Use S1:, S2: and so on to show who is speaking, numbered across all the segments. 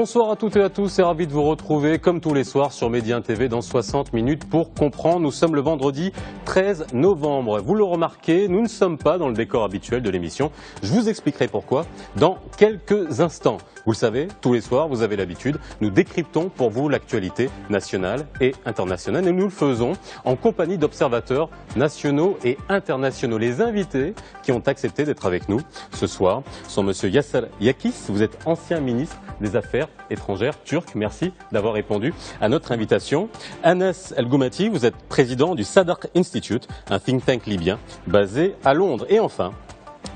S1: Bonsoir à toutes et à tous et ravi de vous retrouver comme tous les soirs sur Média TV dans 60 minutes pour comprendre. Nous sommes le vendredi 13 novembre. Vous le remarquez, nous ne sommes pas dans le décor habituel de l'émission. Je vous expliquerai pourquoi dans quelques instants. Vous le savez, tous les soirs, vous avez l'habitude, nous décryptons pour vous l'actualité nationale et internationale et nous le faisons en compagnie d'observateurs nationaux et internationaux. Les invités qui ont accepté d'être avec nous ce soir sont Monsieur Yasser Yakis, vous êtes ancien ministre des Affaires étrangères turc. Merci d'avoir répondu à notre invitation. Anas El Goumati, vous êtes président du Sadr Institute, un think tank libyen basé à Londres. Et enfin,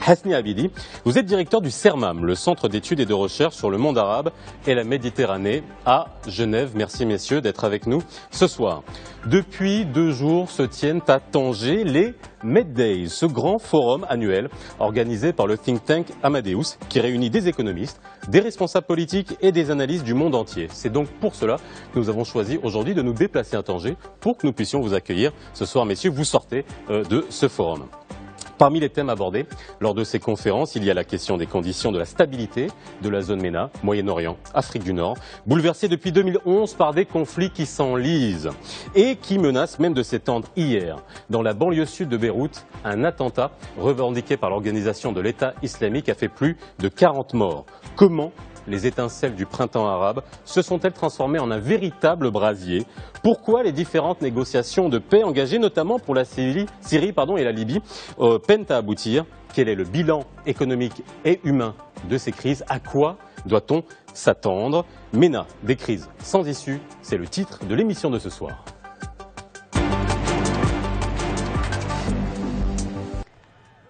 S1: Hasni Abidi, vous êtes directeur du CERMAM, le centre d'études et de recherche sur le monde arabe et la Méditerranée à Genève. Merci messieurs d'être avec nous ce soir. Depuis 2 jours se tiennent à Tanger les Meddays, ce grand forum annuel organisé par le think tank Amadeus qui réunit des économistes, des responsables politiques et des analystes du monde entier. C'est donc pour cela que nous avons choisi aujourd'hui de nous déplacer à Tanger pour que nous puissions vous accueillir ce soir messieurs. Vous sortez de ce forum. Parmi les thèmes abordés lors de ces conférences, il y a la question des conditions de la stabilité de la zone MENA, Moyen-Orient, Afrique du Nord, bouleversée depuis 2011 par des conflits qui s'enlisent et qui menacent même de s'étendre. Hier, dans la banlieue sud de Beyrouth, un attentat revendiqué par l'organisation de l'État islamique a fait plus de 40 morts. Comment les étincelles du printemps arabe se sont-elles transformées en un véritable brasier? Pourquoi les différentes négociations de paix engagées, notamment pour la Syrie et la Libye, peinent à aboutir? Quel est le bilan économique et humain de ces crises? À quoi doit-on s'attendre? MENA, des crises sans issue, c'est le titre de l'émission de ce soir.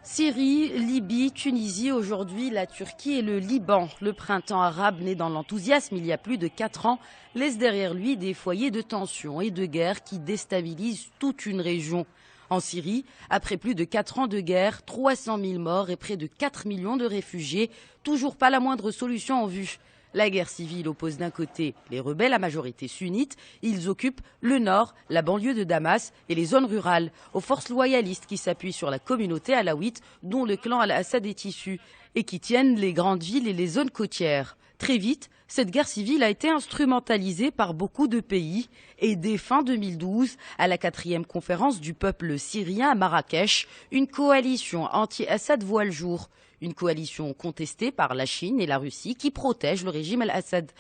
S2: Syrie, Libye, Tunisie, aujourd'hui la Turquie et le Liban. Le printemps arabe né dans l'enthousiasme il y a plus de 4 ans laisse derrière lui des foyers de tension et de guerre qui déstabilisent toute une région. En Syrie, après plus de 4 ans de guerre, 300 000 morts et près de 4 millions de réfugiés, toujours pas la moindre solution en vue. La guerre civile oppose d'un côté les rebelles à majorité sunnite, ils occupent le nord, la banlieue de Damas et les zones rurales, aux forces loyalistes qui s'appuient sur la communauté alaouite dont le clan Al-Assad est issu et qui tiennent les grandes villes et les zones côtières. Très vite, cette guerre civile a été instrumentalisée par beaucoup de pays et dès fin 2012, à la 4e conférence du peuple syrien à Marrakech, une coalition anti-Assad voit le jour. Une coalition contestée par la Chine et la Russie qui protège le régime Al-Assad.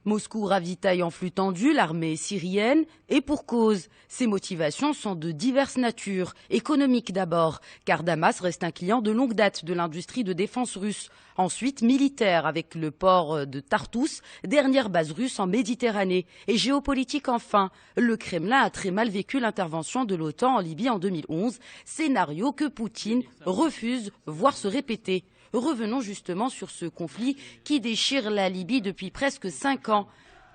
S2: Moscou ravitaille en flux tendu l'armée syrienne et pour cause. Ses motivations sont de diverses natures. Économiques d'abord, car Damas reste un client de longue date de l'industrie de défense russe. Ensuite, militaire avec le port de Tartous, dernière base russe en Méditerranée. Et géopolitique enfin. Le Kremlin a très mal vécu l'intervention de l'OTAN en Libye en 2011, scénario que Poutine refuse, voire se répéter. Revenons justement sur ce conflit qui déchire la Libye depuis presque 5 ans.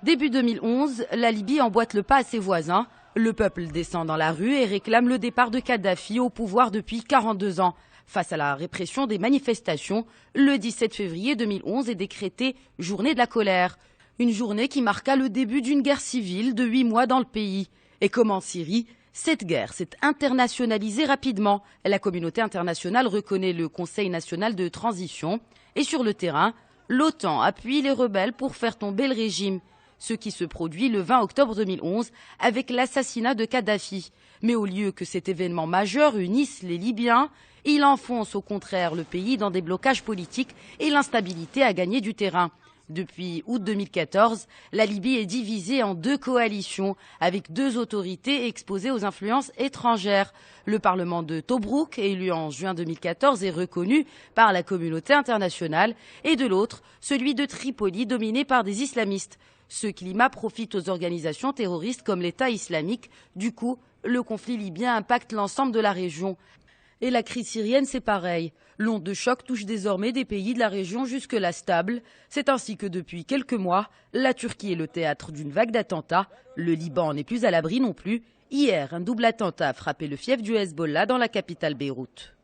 S2: Début 2011, la Libye emboîte le pas à ses voisins. Le peuple descend dans la rue et réclame le départ de Kadhafi au pouvoir depuis 42 ans. Face à la répression des manifestations, le 17 février 2011 est décrétée journée de la colère. Une journée qui marqua le début d'une guerre civile de 8 mois dans le pays. Et comme en Syrie, cette guerre s'est internationalisée rapidement. La communauté internationale reconnaît le Conseil national de transition. Et sur le terrain, l'OTAN appuie les rebelles pour faire tomber le régime. Ce qui se produit le 20 octobre 2011 avec l'assassinat de Kadhafi. Mais au lieu que cet événement majeur unisse les Libyens, il enfonce au contraire le pays dans des blocages politiques et l'instabilité a gagné du terrain. Depuis août 2014, la Libye est divisée en 2 coalitions, avec 2 autorités exposées aux influences étrangères. Le Parlement de Tobrouk, élu en juin 2014, est reconnu par la communauté internationale, et de l'autre, celui de Tripoli, dominé par des islamistes. Ce climat profite aux organisations terroristes comme l'État islamique. Du coup, le conflit libyen impacte l'ensemble de la région. Et la crise syrienne, c'est pareil. L'onde de choc touche désormais des pays de la région jusque-là stables. C'est ainsi que depuis quelques mois, la Turquie est le théâtre d'une vague d'attentats. Le Liban n'est plus à l'abri non plus. Hier, un double attentat a frappé le fief du Hezbollah dans la capitale Beyrouth.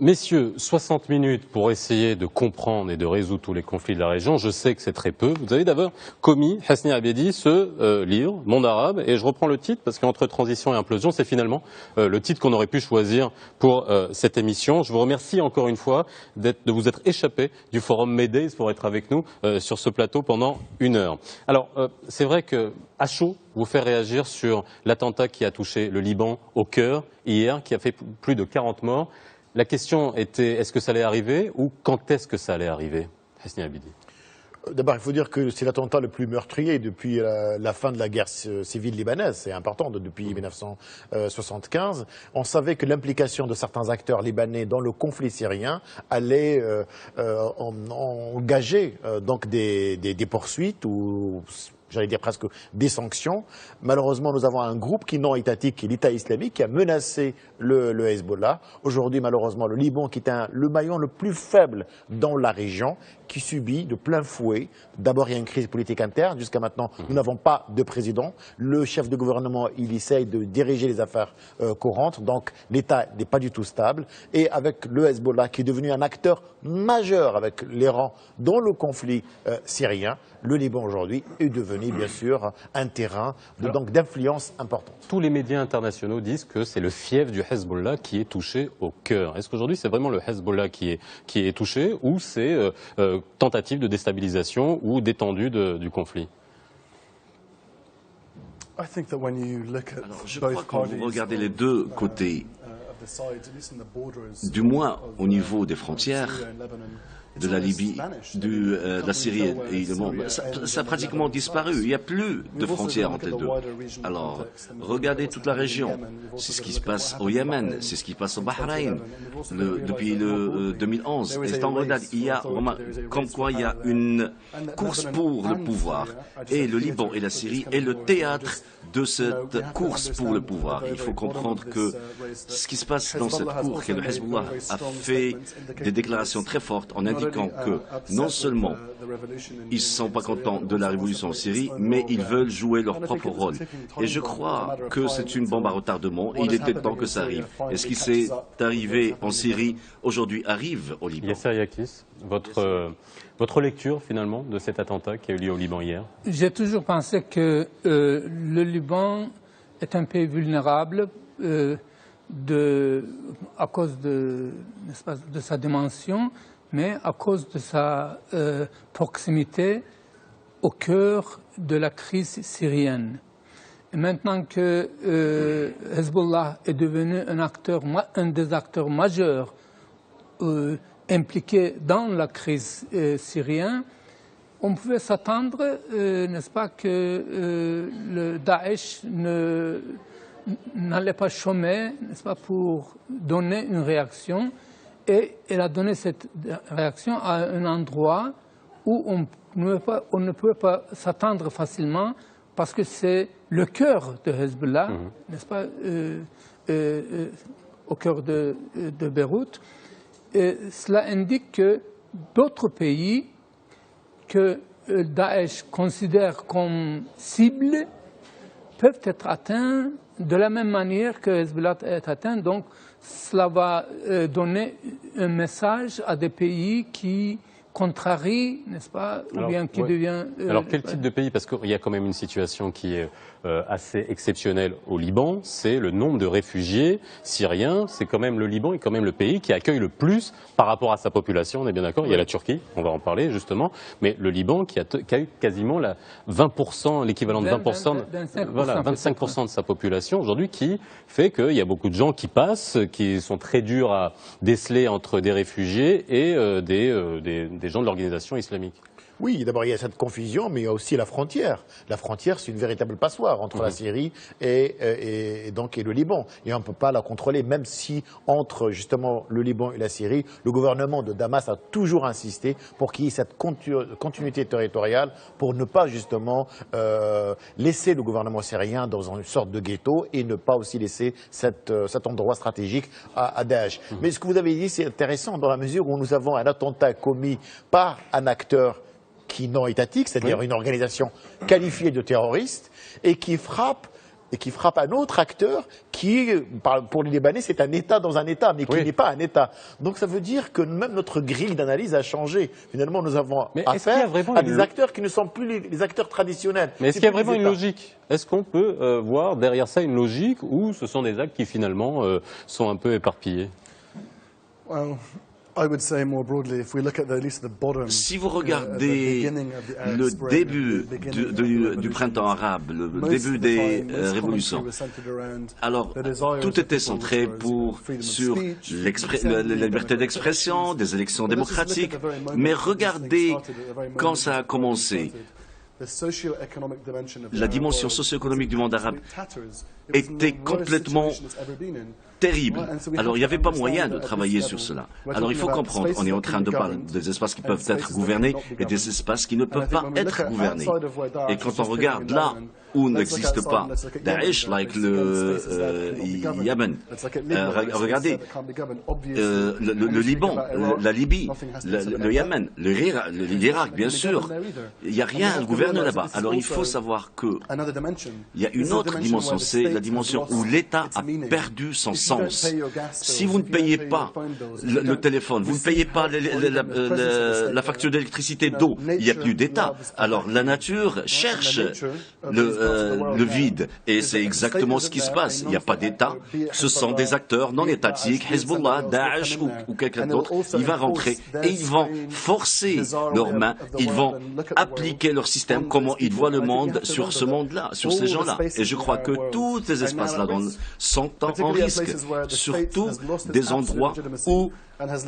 S1: Messieurs, 60 minutes pour essayer de comprendre et de résoudre tous les conflits de la région. Je sais que c'est très peu. Vous avez d'abord commis, Hasni Abedi, ce livre, Monde arabe, et je reprends le titre parce qu'entre transition et implosion, c'est finalement le titre qu'on aurait pu choisir pour cette émission. Je vous remercie encore une fois de vous être échappé du forum Maydays pour être avec nous sur ce plateau pendant 1 heure. Alors, c'est vrai que à chaud, vous faire réagir sur l'attentat qui a touché le Liban au cœur hier, qui a fait plus de 40 morts. La question était, est-ce que ça allait arriver ou quand est-ce que ça allait arriver, Hasni Abedi?
S3: D'abord, il faut dire que c'est l'attentat le plus meurtrier depuis la fin de la guerre civile libanaise. C'est important, depuis 1975. On savait que l'implication de certains acteurs libanais dans le conflit syrien allait engager donc des poursuites ou j'allais dire presque des sanctions. Malheureusement, nous avons un groupe qui non étatique, qui est l'État islamique, qui a menacé le Hezbollah. Aujourd'hui, malheureusement, le Liban, qui est le maillon le plus faible dans la région, qui subit de plein fouet. D'abord, il y a une crise politique interne. Jusqu'à maintenant, nous n'avons pas de président. Le chef de gouvernement, il essaye de diriger les affaires courantes. Donc, l'État n'est pas du tout stable. Et avec le Hezbollah, qui est devenu un acteur majeur avec l'Iran dans le conflit syrien, le Liban aujourd'hui est devenu bien sûr un terrain d'influence importante.
S1: Tous les médias internationaux disent que c'est le fief du Hezbollah qui est touché au cœur. Est-ce qu'aujourd'hui c'est vraiment le Hezbollah qui est touché ou c'est tentative de déstabilisation ou d'étendue du conflit?
S4: Alors, je crois que quand vous regardez les deux côtés, du moins au niveau des frontières, de la Libye, de la Syrie et le monde, ça a pratiquement disparu. Il n'y a plus de frontières entre les deux. Alors, regardez toute la région. C'est ce qui se passe au Yémen, c'est ce qui se passe au Bahreïn depuis le 2011. Et quand on regarde, il y a comme quoi il y a une course pour le pouvoir. Et le Liban et la Syrie est le théâtre de cette course pour le pouvoir. Il faut comprendre que ce qui se passe dans cette course, que le Hezbollah a fait des déclarations très fortes en indiquant que non seulement ils ne sont pas contents de la révolution en Syrie, mais ils veulent jouer leur propre rôle. Et je crois que c'est une bombe à retardement et il était temps que ça arrive. Et ce qui s'est arrivé en Syrie aujourd'hui arrive au Liban.
S1: Yasser Yakis, votre lecture finalement de cet attentat qui a eu lieu au Liban hier?
S5: J'ai toujours pensé que le Liban est un pays vulnérable à cause de sa dimension, mais à cause de sa proximité au cœur de la crise syrienne. Et maintenant que Hezbollah est devenu un des acteurs majeurs impliqués dans la crise syrienne, on pouvait s'attendre, n'est-ce pas, que le Daesh n'allait pas chômer, n'est-ce pas, pour donner une réaction. Et elle a donné cette réaction à un endroit où on ne pouvait pas s'attendre facilement parce que c'est le cœur de Hezbollah, n'est-ce pas, au cœur de Beyrouth. Et cela indique que d'autres pays que Daesh considère comme cible peuvent être atteints de la même manière que Hezbollah est atteint. Donc, cela va donner un message à des pays qui contrarient, n'est-ce pas, ou bien qui devient...
S1: Alors, quel type de pays? Parce qu'il y a quand même une situation qui est assez exceptionnelle au Liban, c'est le nombre de réfugiés syriens. C'est quand même le Liban est quand même le pays qui accueille le plus par rapport à sa population, on est bien d'accord. Il y a la Turquie, on va en parler justement, mais le Liban qui a eu quasiment 20%, l'équivalent de 20%, 25% de sa population aujourd'hui, qui fait qu'il y a beaucoup de gens qui passent, qui sont très durs à déceler entre des réfugiés et des gens de l'organisation islamique.
S3: Oui, d'abord il y a cette confusion, mais il y a aussi la frontière. La frontière, c'est une véritable passoire entre la Syrie et le Liban. Et on ne peut pas la contrôler, même si entre justement le Liban et la Syrie, le gouvernement de Damas a toujours insisté pour qu'il y ait cette continuité territoriale, pour ne pas justement laisser le gouvernement syrien dans une sorte de ghetto et ne pas aussi laisser cet endroit stratégique à Daesh. Mais ce que vous avez dit, c'est intéressant dans la mesure où nous avons un attentat commis par un acteur qui non étatique, c'est-à-dire une organisation qualifiée de terroriste, et qui frappe et qui frappe un autre acteur qui, pour les Libanais, c'est un État dans un État, mais qui n'est pas un État. Donc ça veut dire que même notre grille d'analyse a changé. Finalement, nous avons affaire à des acteurs qui ne sont plus les acteurs traditionnels.
S1: Mais est-ce qu'il y a vraiment une logique? Est-ce qu'on peut voir derrière ça une logique ou ce sont des actes qui finalement sont un peu éparpillés?
S4: Si vous regardez le début du printemps arabe, le début des révolutions, alors tout était centré sur la liberté d'expression, des élections démocratiques, mais regardez quand ça a commencé. La dimension socio-économique du monde arabe était complètement terrible. Alors, il n'y avait pas moyen de travailler sur cela. Alors, il faut comprendre, on est en train de parler des espaces qui peuvent être gouvernés et des espaces qui ne peuvent pas être gouvernés. Et quand on regarde là où n'existe pas Daesh, like le Yémen, regardez le Liban, la Libye, le Yémen, l'Irak, bien sûr. Il n'y a rien à gouverner là-bas. Alors, il faut savoir qu'il y a une autre dimension, c'est la dimension où l'État a perdu son sens. Si vous ne payez pas le téléphone, vous ne payez pas la facture d'électricité, d'eau, il n'y a plus d'État. Alors la nature cherche le vide et c'est exactement ce qui se passe. Il n'y a pas d'État, ce sont des acteurs non étatiques, Hezbollah, Daesh ou quelqu'un d'autre. Ils vont rentrer et ils vont forcer leurs mains, ils vont appliquer leur système, comment ils voient le monde sur ce monde-là, sur ces gens-là. Et je crois que tous ces espaces-là sont en risque, surtout des endroits où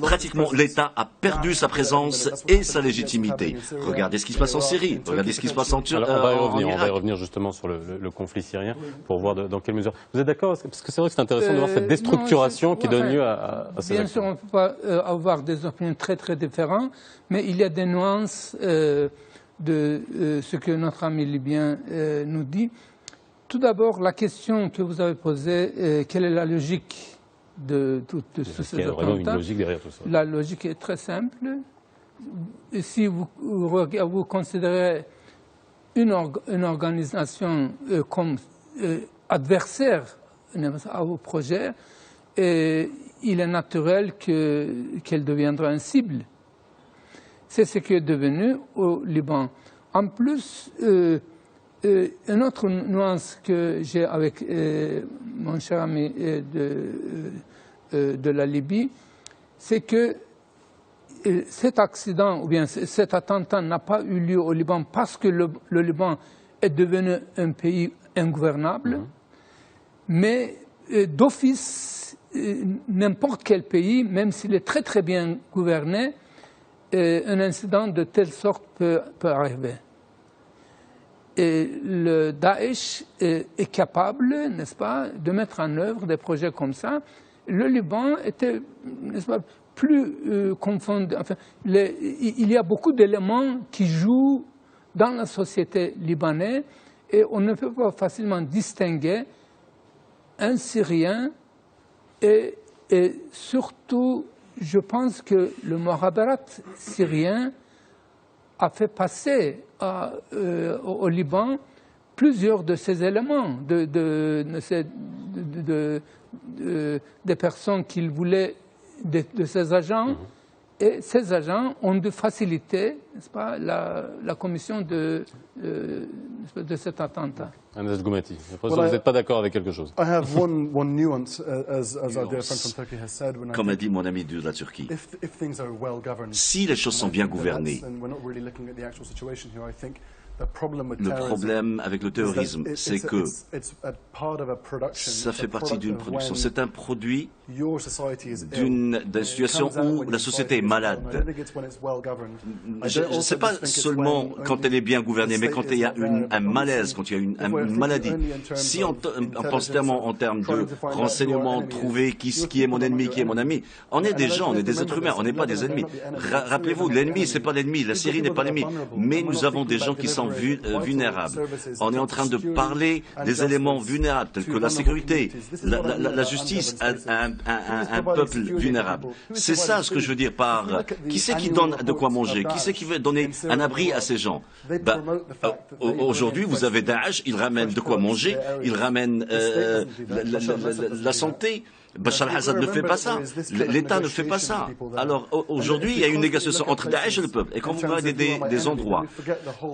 S4: pratiquement l'État a perdu sa présence et sa légitimité. Regardez ce qui se passe en Syrie, regardez ce qui se passe en Turquie.
S1: On va y revenir justement sur le conflit syrien pour voir dans quelle mesure. Vous êtes d'accord? Parce que c'est vrai que c'est intéressant de voir cette déstructuration qui donne lieu à ces
S5: Bien sûr, on ne peut pas avoir des opinions très très différentes, mais il y a des nuances de ce que notre ami libyen nous dit. Tout d'abord, la question que vous avez posée, quelle est la logique de ces attentats? Il y a vraiment une logique derrière tout ça. La logique est très simple. Si vous considérez une organisation comme adversaire à vos projets, il est naturel qu'elle deviendra une cible. C'est ce qui est devenu au Liban. En plus, une autre nuance que j'ai avec mon cher ami de la Libye, c'est que cet accident ou bien cet attentat n'a pas eu lieu au Liban parce que le Liban est devenu un pays ingouvernable, mais d'office, n'importe quel pays, même s'il est très très bien gouverné, un incident de telle sorte peut arriver. Et le Daesh est capable, n'est-ce pas, de mettre en œuvre des projets comme ça. Le Liban était, n'est-ce pas, plus confondu. Enfin, il y a beaucoup d'éléments qui jouent dans la société libanaise et on ne peut pas facilement distinguer un Syrien et surtout, je pense que le Mukhabarat syrien a fait passer au Liban plusieurs de ces éléments, des personnes qu'il voulait, de ces agents, et ces agents ont dû faciliter, n'est-ce pas, la commission de cet attentat.
S1: Anas Goumati, vous n'êtes pas d'accord avec quelque chose?
S4: Comme a dit mon ami de la Turquie, si les choses sont bien gouvernées, le problème avec le terrorisme, c'est que ça fait partie d'une production. C'est un produit d'une situation où la société est malade. Ce n'est pas seulement quand elle est bien gouvernée, mais quand il y a un malaise, quand il y a une maladie. Si on pense tellement en termes de renseignements, trouver qui est mon ennemi, qui est mon ami, on est des gens, on est des êtres humains, on n'est pas des ennemis. Rappelez-vous, l'ennemi, ce n'est pas l'ennemi, la Syrie n'est pas l'ennemi, mais nous avons des gens qui sont vulnérables. On est en train de parler des éléments vulnérables, tels que la sécurité, la justice, un peuple vulnérable. C'est ça ce que je veux dire par qui c'est qui donne de quoi manger, qui c'est qui peuvent donner un abri à ces gens. Aujourd'hui, vous avez Daesh, ils ramènent de quoi manger, ils ramènent la santé. Bachar al-Assad ne fait pas ça. L'État ne fait pas ça. Alors aujourd'hui, il y a une négociation entre Daesh et le peuple. Et quand vous parlez des endroits,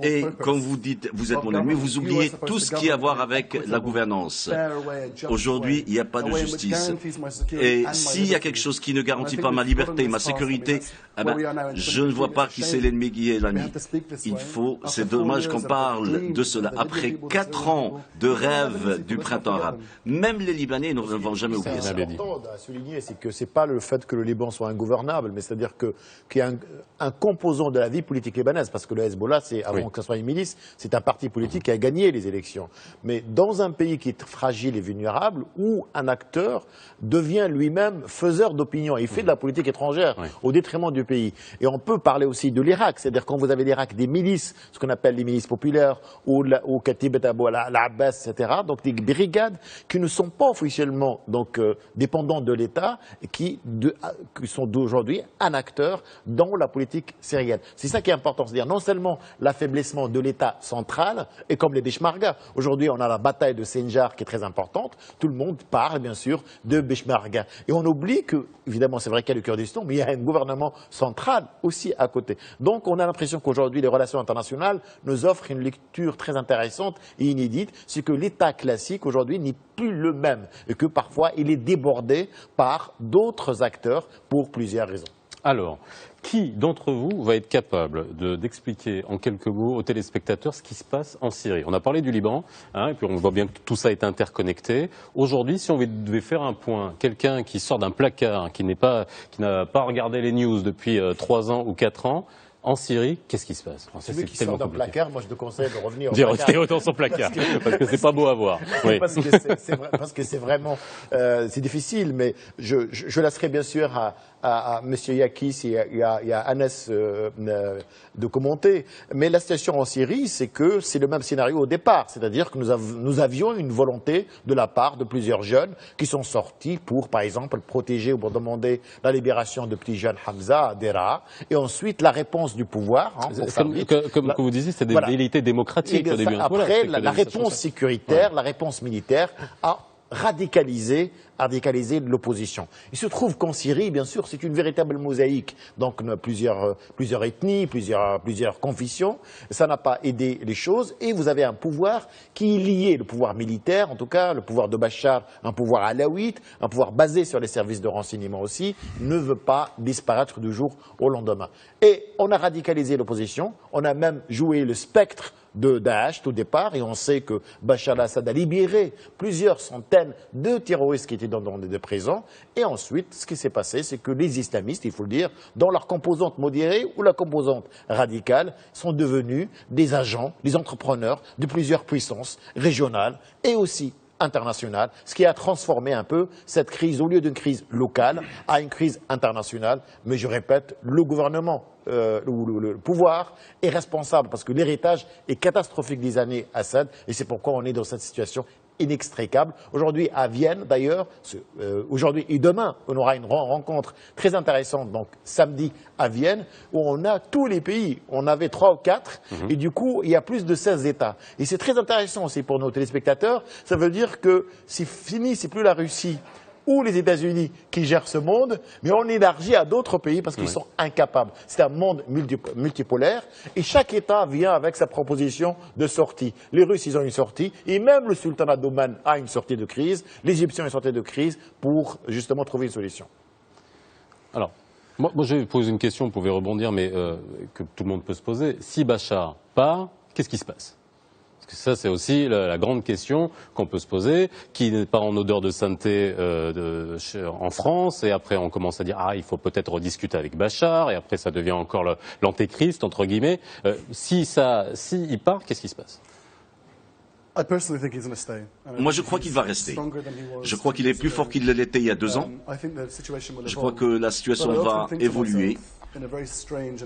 S4: et quand vous dites vous êtes mon ennemi, vous oubliez tout ce qui a à voir avec la gouvernance. Aujourd'hui, il n'y a pas de justice. Et s'il y a quelque chose qui ne garantit pas ma liberté, ma sécurité, je ne vois pas qui c'est l'ennemi qui est l'ami. C'est dommage qu'on parle de cela. Après 4 ans de rêve du printemps arabe, même les Libanais ne vont jamais oublier ça.
S3: Ce qui est important à souligner, c'est que ce n'est pas le fait que le Liban soit ingouvernable, mais c'est-à-dire qu'il y a un composant de la vie politique libanaise, parce que le Hezbollah, avant que ce soit une milice, c'est un parti politique qui a gagné les élections. Mais dans un pays qui est fragile et vulnérable, où un acteur devient lui-même faiseur d'opinion, il fait de la politique étrangère au détriment du pays. Et on peut parler aussi de l'Irak, c'est-à-dire quand vous avez l'Irak des milices, ce qu'on appelle les milices populaires, ou Katibet Abou al-Abbas, etc., donc des brigades qui ne sont pas officiellement dépendants de l'État et qui sont aujourd'hui un acteur dans la politique syrienne. C'est ça qui est important, c'est-à-dire non seulement l'affaiblissement de l'État central, et comme les Peshmerga. Aujourd'hui, on a la bataille de Sinjar qui est très importante. Tout le monde parle, bien sûr, de Peshmerga. Et on oublie que, évidemment, c'est vrai qu'il y a le Kurdistan, mais il y a un gouvernement central aussi à côté. Donc, on a l'impression qu'aujourd'hui, les relations internationales nous offrent une lecture très intéressante et inédite. C'est que l'État classique, aujourd'hui, n'est plus le même et que parfois, il est débordé par d'autres acteurs pour plusieurs raisons.
S1: Alors, qui d'entre vous va être capable d'expliquer en quelques mots aux téléspectateurs ce qui se passe en Syrie? On a parlé du Liban, et puis on voit bien que tout ça est interconnecté. Aujourd'hui, si on devait faire un point, quelqu'un qui sort d'un placard, qui n'a pas regardé les news depuis 3 ans ou 4 ans, en Syrie, qu'est-ce qui se passe?
S3: Celui qui sort d'un placard, moi je te conseille de revenir au
S1: placard.
S3: Rester
S1: dans son placard, parce que c'est pas beau à voir. Oui.
S3: Parce que c'est vraiment c'est difficile, mais je laisserai bien sûr à M. Yakis et à Anas de commenter. Mais la situation en Syrie, c'est que c'est le même scénario au départ, c'est-à-dire que nous avions une volonté de la part de plusieurs jeunes qui sont sortis pour, par exemple, protéger ou pour demander la libération de petits jeunes Hamza à Deraa, et ensuite la réponse du pouvoir.
S1: Comme vous disiez, c'est des velléités démocratiques au début.
S3: Après, la réponse sécuritaire, la réponse militaire a radicalisé l'opposition. Il se trouve qu'en Syrie, bien sûr, c'est une véritable mosaïque. Donc, plusieurs ethnies, plusieurs confessions. Ça n'a pas aidé les choses. Et vous avez un pouvoir qui est lié, le pouvoir militaire, en tout cas, le pouvoir de Bachar, un pouvoir alaouite, un pouvoir basé sur les services de renseignement aussi, ne veut pas disparaître du jour au lendemain. Et on a radicalisé l'opposition. On a même joué le spectre de Daesh au départ, et on sait que Bachar al-Assad a libéré plusieurs centaines de terroristes qui étaient dans des prisons. Et ensuite, ce qui s'est passé, c'est que les islamistes, il faut le dire, dans leur composante modérée ou la composante radicale, sont devenus des agents, des entrepreneurs de plusieurs puissances régionales et aussi internationale, ce qui a transformé un peu cette crise, au lieu d'une crise locale, à une crise internationale. Mais je répète, le gouvernement, le pouvoir est responsable parce que l'héritage est catastrophique des années Assad, et c'est pourquoi on est dans cette situation inextricable. Aujourd'hui à Vienne d'ailleurs, aujourd'hui et demain, on aura une rencontre très intéressante, donc samedi à Vienne, où on a tous les pays, on avait 3 ou 4, et du coup il y a plus de 16 États. Et c'est très intéressant aussi pour nos téléspectateurs, ça veut dire que c'est fini, c'est plus la Russie ou les États-Unis qui gèrent ce monde, mais on élargit à d'autres pays parce qu'ils sont incapables. C'est un monde multipolaire et chaque État vient avec sa proposition de sortie. Les Russes, ils ont une sortie, et même le sultanat d'Oman a une sortie de crise. Les Égyptiens ont une sortie de crise pour justement trouver une solution.
S1: Alors, moi je vais poser une question, vous pouvez rebondir, mais que tout le monde peut se poser. Si Bachar part, qu'est-ce qui se passe ? Parce que ça, c'est aussi la grande question qu'on peut se poser, qui n'est pas en odeur de sainteté en France, et après on commence à dire « Ah, il faut peut-être rediscuter avec Bachar », et après ça devient encore l'antéchrist, entre guillemets. S'il part, qu'est-ce qui se passe ?
S4: Moi, je crois qu'il va rester. Je crois qu'il est plus fort qu'il l'était il y a 2 ans. Je crois que la situation va évoluer.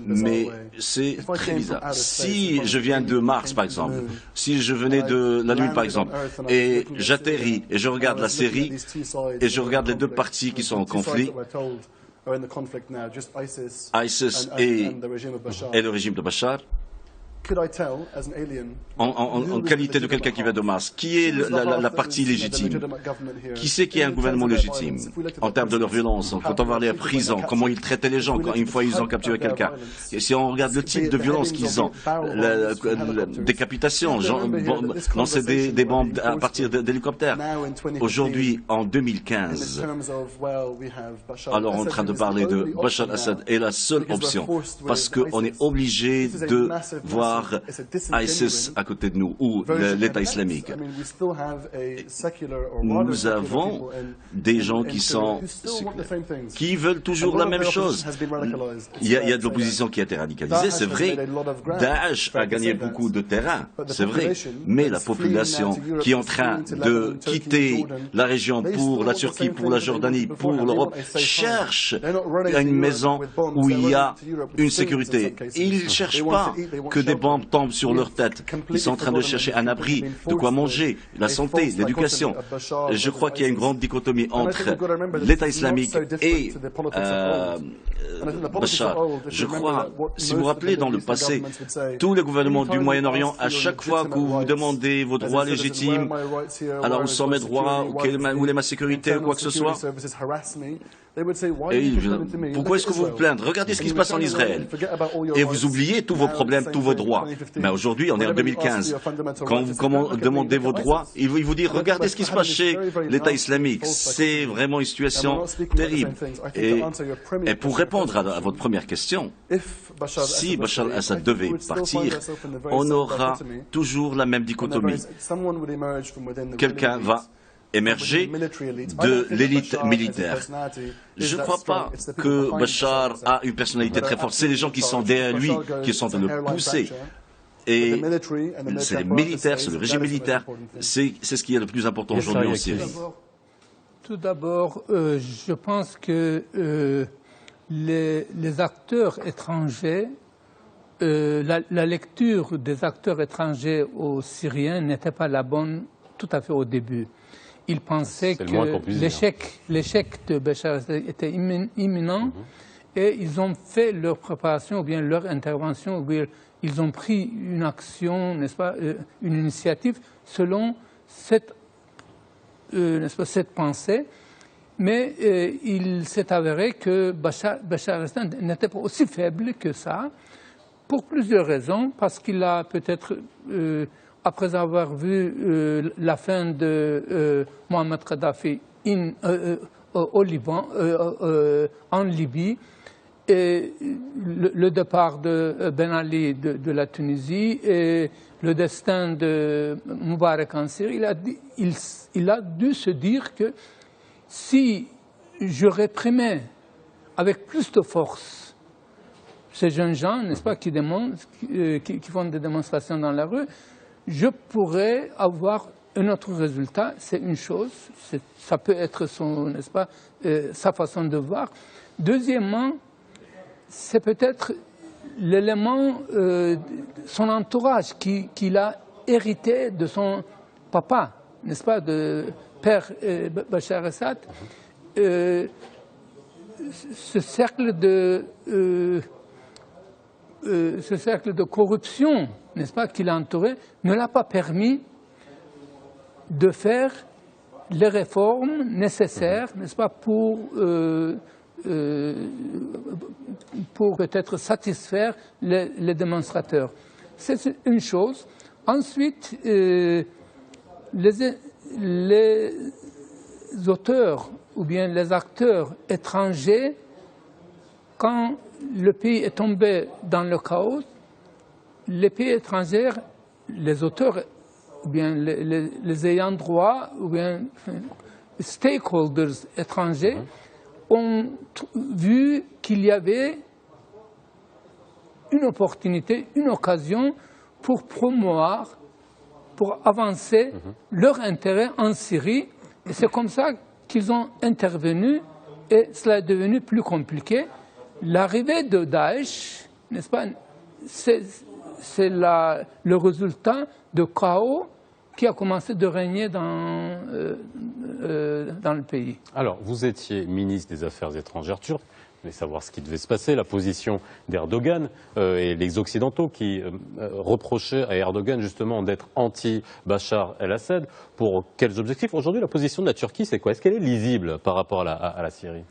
S4: Mais c'est très bizarre. Si je viens de Mars, par exemple, si je venais de la Lune, par exemple, et j'atterris et je regarde la série et je regarde les 2 parties qui sont en conflit, ISIS et le régime de Bachar. En qualité de quelqu'un qui vient de Mars, qui est la partie légitime? Qui c'est qui a un gouvernement légitime en termes de leur violence? Quand on va aller à prison, comment ils traitaient les gens une fois ils ont capturé quelqu'un? Et si on regarde le type de violence qu'ils ont, la décapitation, lancer des bombes à partir d'hélicoptères. Aujourd'hui, en 2015, alors en train de parler de Bachar al-Assad est la seule option, parce qu'on est obligé de voir ISIS à côté de nous, ou l'État islamique. Nous avons des gens qui veulent toujours la même chose. Il y a de l'opposition qui a été radicalisée, c'est vrai. Daesh a gagné beaucoup de terrain, c'est vrai. Mais la population qui est en train de quitter la région pour la Turquie, pour la Jordanie, pour l'Europe, cherche une maison où il y a une sécurité. Ils ne cherchent pas que des bombes tombent sur leur tête. Ils sont en train de chercher un abri, de quoi manger, la santé, l'éducation. Je crois qu'il y a une grande dichotomie entre l'État islamique et Bachar. Je crois, si vous vous rappelez, dans le passé, tous les gouvernements du Moyen-Orient, à chaque fois que vous demandez vos droits légitimes, alors où sont mes droits, où est ma sécurité, ou quoi que ce soit, et pourquoi est-ce que vous vous plaignez? Regardez ce qui se passe en Israël. Et vous oubliez tous vos problèmes, tous vos droits. Mais aujourd'hui, on est en 2015. Quand vous demandez vos droits, il vous dit, regardez ce qui se passe chez l'État islamique. C'est vraiment une situation terrible. Et pour répondre à votre première question, si Bachar al-Assad devait partir, on aura toujours la même dichotomie. Quelqu'un va émerger de l'élite militaire. Je ne crois pas que Bachar a une personnalité très forte. C'est les gens qui sont derrière lui qui sont de le pousser. Et c'est les militaires, c'est le régime militaire. C'est ce qui est le plus important aujourd'hui en Syrie.
S5: Tout d'abord, je pense que les acteurs étrangers, la lecture des acteurs étrangers aux Syriens n'était pas la bonne tout à fait au début. Ils pensaient que l'échec de Bachar était imminent et ils ont fait leur préparation ou bien leur intervention, ou bien ils ont pris une action, n'est-ce pas, une initiative selon cette pensée. Mais il s'est avéré que Bachar al-Assad n'était pas aussi faible que ça, pour plusieurs raisons, parce qu'il a peut-être... après avoir vu la fin de Mohamed Kadhafi au Liban, en Libye, et le départ de Ben Ali de la Tunisie et le destin de Moubarak en Syrie, il a dû se dire que si je réprimais avec plus de force ces jeunes gens, n'est-ce pas, qui font des démonstrations dans la rue, je pourrais avoir un autre résultat. C'est une chose, ça peut être n'est-ce pas, sa façon de voir. Deuxièmement, c'est peut-être l'élément, son entourage qu'il a hérité de son papa, n'est-ce pas, de père Bachar al-Assad. Ce cercle de corruption, n'est-ce pas, qui l'a entouré, ne l'a pas permis de faire les réformes nécessaires, n'est-ce pas, pour peut-être satisfaire les démonstrateurs. C'est une chose. Ensuite, les auteurs ou bien les acteurs étrangers, quand le pays est tombé dans le chaos, les pays étrangers, les auteurs, ou bien les ayants droit, ou bien stakeholders étrangers, ont vu qu'il y avait une opportunité, une occasion pour promouvoir, pour avancer leur intérêt en Syrie. Et c'est comme ça qu'ils ont intervenu et cela est devenu plus compliqué. L'arrivée de Daesh, n'est-ce pas, c'est le résultat de chaos qui a commencé de régner dans le pays.
S1: Alors, vous étiez ministre des Affaires étrangères turc. voulais savoir ce qui devait se passer, la position d'Erdogan et les Occidentaux qui reprochaient à Erdogan justement d'être anti-Bachar el-Assad. Pour quels objectifs? Aujourd'hui, la position de la Turquie, c'est quoi? Est-ce qu'elle est lisible par rapport à la Syrie?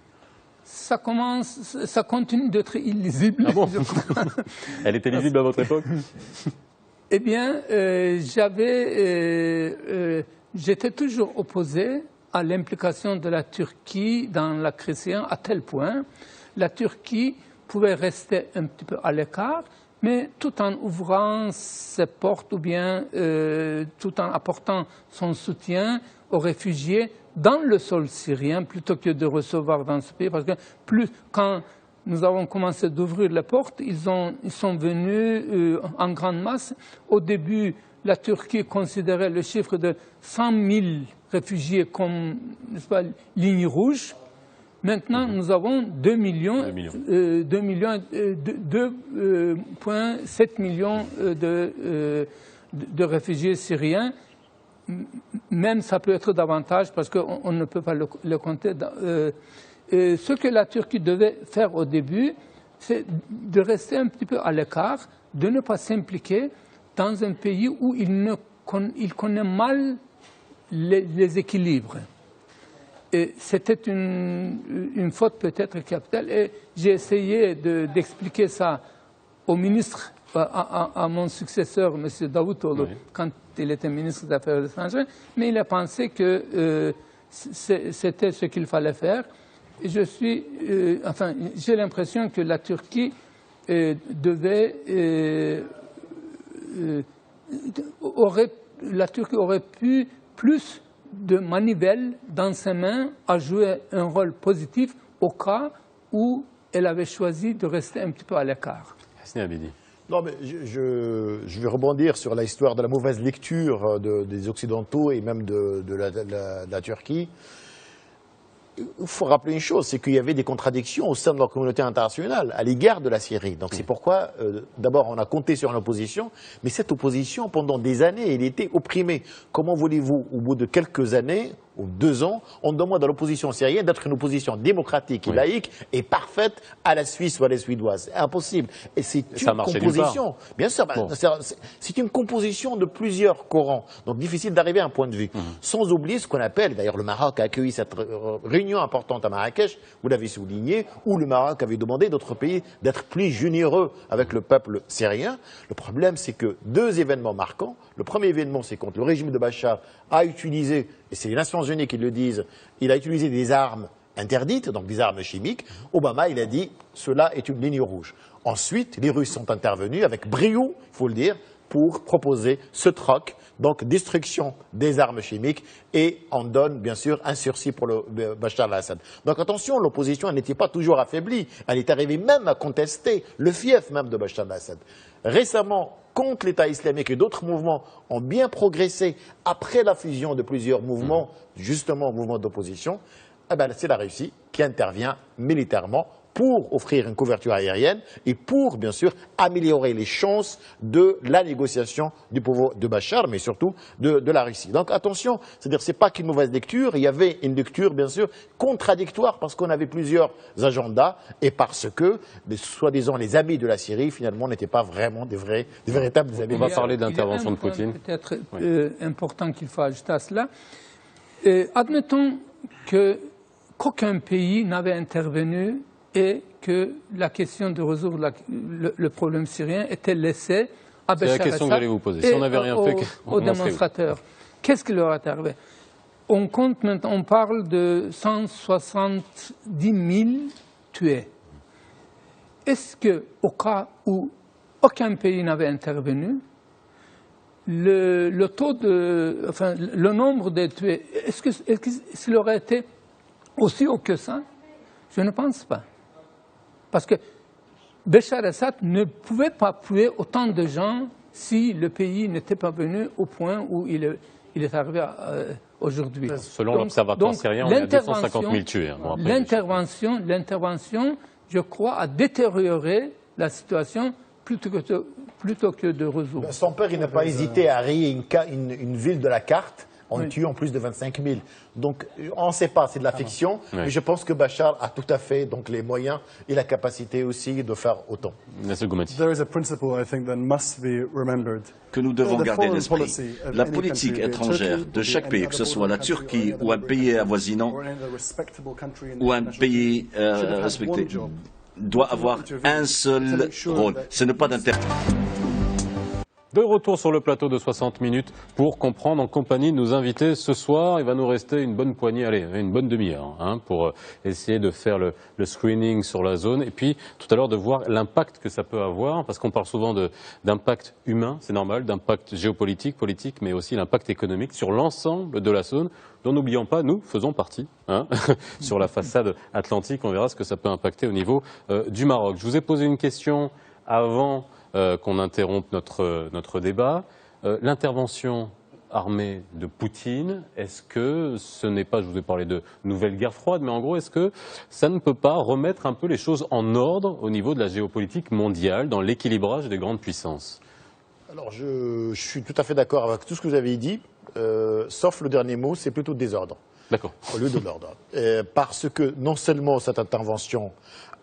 S5: Ça continue d'être illisible.
S1: Ah bon? Elle était lisible à votre époque?
S5: Eh bien, j'étais toujours opposé à l'implication de la Turquie dans la crise à tel point la Turquie pouvait rester un petit peu à l'écart, mais tout en ouvrant ses portes ou bien tout en apportant son soutien aux réfugiés dans le sol syrien plutôt que de recevoir dans ce pays. Parce que quand nous avons commencé d'ouvrir les portes, ils sont venus en grande masse. Au début, la Turquie considérait le chiffre de 100 000 réfugiés comme, n'est-ce pas, ligne rouge. Maintenant, nous avons 2,7 millions de réfugiés syriens. Même ça peut être davantage parce qu'on ne peut pas le compter. Ce que la Turquie devait faire au début, c'est de rester un petit peu à l'écart, de ne pas s'impliquer dans un pays où il connaît mal les équilibres. C'était une faute peut-être capitale. Et j'ai essayé d'expliquer ça au ministre, à mon successeur, M. Davutoglu, oui, quand il était ministre des Affaires étrangères, mais il a pensé que c'était ce qu'il fallait faire. Et j'ai l'impression que la Turquie aurait pu plus de manivelle dans ses mains à jouer un rôle positif au cas où elle avait choisi de rester un petit peu à l'écart.
S3: Non, mais je vais rebondir sur l'histoire de la mauvaise lecture des Occidentaux et même de la Turquie. Il faut rappeler une chose, c'est qu'il y avait des contradictions au sein de la communauté internationale à l'égard de la Syrie. Donc c'est pourquoi, d'abord, on a compté sur l'opposition, mais cette opposition, pendant des années, elle était opprimée. Comment voulez-vous, au bout de quelques années, ou 2 ans, on demande à l'opposition syrienne d'être une opposition démocratique et laïque et parfaite à la Suisse ou à la Suédoise? Impossible. Et c'est une composition. Bien sûr, c'est une composition de plusieurs courants. Donc difficile d'arriver à un point de vue. Sans oublier ce qu'on appelle, d'ailleurs le Maroc a accueilli cette réunion importante à Marrakech, vous l'avez souligné, où le Maroc avait demandé d'autres pays d'être plus généreux avec le peuple syrien. Le problème, c'est que 2 événements marquants. Le premier événement, c'est quand le régime de Bachar a utilisé, et c'est les Nations Unies qui le disent, il a utilisé des armes interdites, donc des armes chimiques. Obama, il a dit, cela est une ligne rouge. Ensuite, les Russes sont intervenus avec brio, il faut le dire, pour proposer ce troc, donc destruction des armes chimiques, et on donne bien sûr un sursis pour le Bachar al-Assad. Donc attention, l'opposition n'était pas toujours affaiblie, elle est arrivée même à contester le fief même de Bachar al-Assad. Récemment, quand l'État islamique et d'autres mouvements ont bien progressé après la fusion de plusieurs mouvements, justement mouvements d'opposition, eh ben, c'est la Russie qui intervient militairement pour offrir une couverture aérienne et pour, bien sûr, améliorer les chances de la négociation du pouvoir de Bachar, mais surtout de la Russie. Donc attention, c'est-à-dire c'est pas qu'une mauvaise lecture, il y avait une lecture, bien sûr, contradictoire parce qu'on avait plusieurs agendas et parce que, soi-disant, les amis de la Syrie, finalement, n'étaient pas vraiment des véritables amis.
S1: On va parler d'intervention de Poutine.
S5: Peut-être important qu'il faut ajouter à cela. Admettons qu'aucun pays n'avait intervenu et que la question de résoudre le problème syrien était laissée à Bachar el-Assad.
S1: C'est la question que j'allais vous poser. Si on n'avait rien fait,
S5: aux démonstrateurs. Qu'est-ce qui leur est arrivé? On compte maintenant, on parle de 170 000 tués. Est-ce qu'au cas où aucun pays n'avait intervenu, le nombre de tués, est-ce qu'il aurait été aussi haut que ça? Je ne pense pas. Parce que Bachar el-Assad ne pouvait pas tuer autant de gens si le pays n'était pas venu au point où il est arrivé aujourd'hui.
S1: Selon l'Observatoire syrien, on est à 250 000 tués. Bon,
S5: l'intervention, je crois, a détérioré la situation plutôt que de résoudre.
S3: Son père, il n'a pas hésité à rayer une ville de la carte ont tué en plus de 25 000. Donc on ne sait pas, c'est de la fiction,
S1: Oui.
S3: mais je pense que Bachar a tout à fait donc, les moyens et la capacité aussi de faire autant.
S1: Monsieur Goumati.
S6: There is a principle, I think, that must be remembered.
S4: Que nous devons
S6: The
S4: garder à
S6: foreign
S4: l'esprit.
S6: policy of
S4: La
S6: any
S4: politique
S6: country, be it
S4: étrangère
S6: Turkey,
S4: de
S6: be
S4: chaque
S6: it
S4: pays,
S6: any
S4: que ce
S6: other
S4: soit la
S6: border country
S4: Turquie
S6: or any
S4: ou un
S6: other
S4: pays
S6: country,
S4: avoisinant
S6: or any other respectable country in the
S4: ou un
S6: international
S4: pays
S6: community, should have had
S4: respecté,
S6: one job.
S4: doit avoir un seul rôle. Ce n'est pas d'intervenir.
S1: De retour sur le plateau de 60 minutes pour comprendre en compagnie de nos invités ce soir. Il va nous rester une bonne poignée, allez, une bonne demi-heure pour essayer de faire le screening sur la zone et puis tout à l'heure de voir l'impact que ça peut avoir parce qu'on parle souvent d'impact humain, c'est normal, d'impact géopolitique, politique, mais aussi l'impact économique sur l'ensemble de la zone dont n'oublions pas, nous faisons partie sur la façade atlantique. On verra ce que ça peut impacter au niveau du Maroc. Je vous ai posé une question avant qu'on interrompe notre débat. L'intervention armée de Poutine, est-ce que ce n'est pas, je vous ai parlé de nouvelle guerre froide, mais en gros, est-ce que ça ne peut pas remettre un peu les choses en ordre au niveau de la géopolitique mondiale, dans l'équilibrage des grandes puissances?
S3: Alors je suis tout à fait d'accord avec tout ce que vous avez dit, sauf le dernier mot, c'est plutôt désordre.
S1: D'accord.
S3: Au lieu de l'ordre. Parce que non seulement cette intervention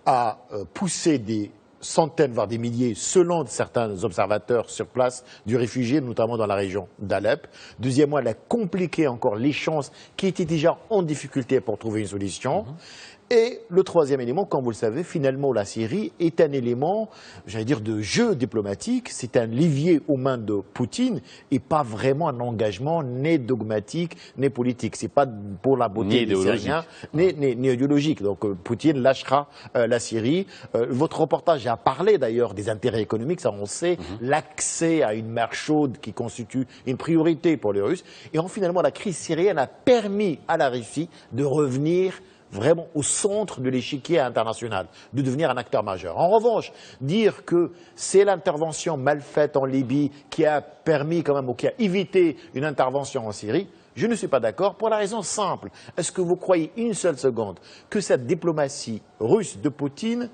S3: a poussé des centaines, voire des milliers, selon certains observateurs sur place, du réfugié, notamment dans la région d'Alep. Deuxièmement, elle a compliqué encore les chances qui étaient déjà en difficulté pour trouver une solution. Et le troisième élément, comme vous le savez, finalement, la Syrie est un élément, j'allais dire, de jeu diplomatique. C'est un levier aux mains de Poutine et pas vraiment un engagement ni dogmatique, ni politique. C'est pas pour la beauté des Syriens, ni idéologique. Donc, Poutine lâchera la Syrie. Votre reportage a parlé d'ailleurs des intérêts économiques, ça on sait, l'accès à une mer chaude qui constitue une priorité pour les Russes. Et finalement, la crise syrienne a permis à la Russie de revenir vraiment au centre de l'échiquier international, de devenir un acteur majeur. En revanche, dire que c'est l'intervention mal faite en Libye qui a permis quand même, ou qui a évité une intervention en Syrie, je ne suis pas d'accord pour la raison simple. Est-ce que vous croyez une seule seconde que cette diplomatie russe de Poutine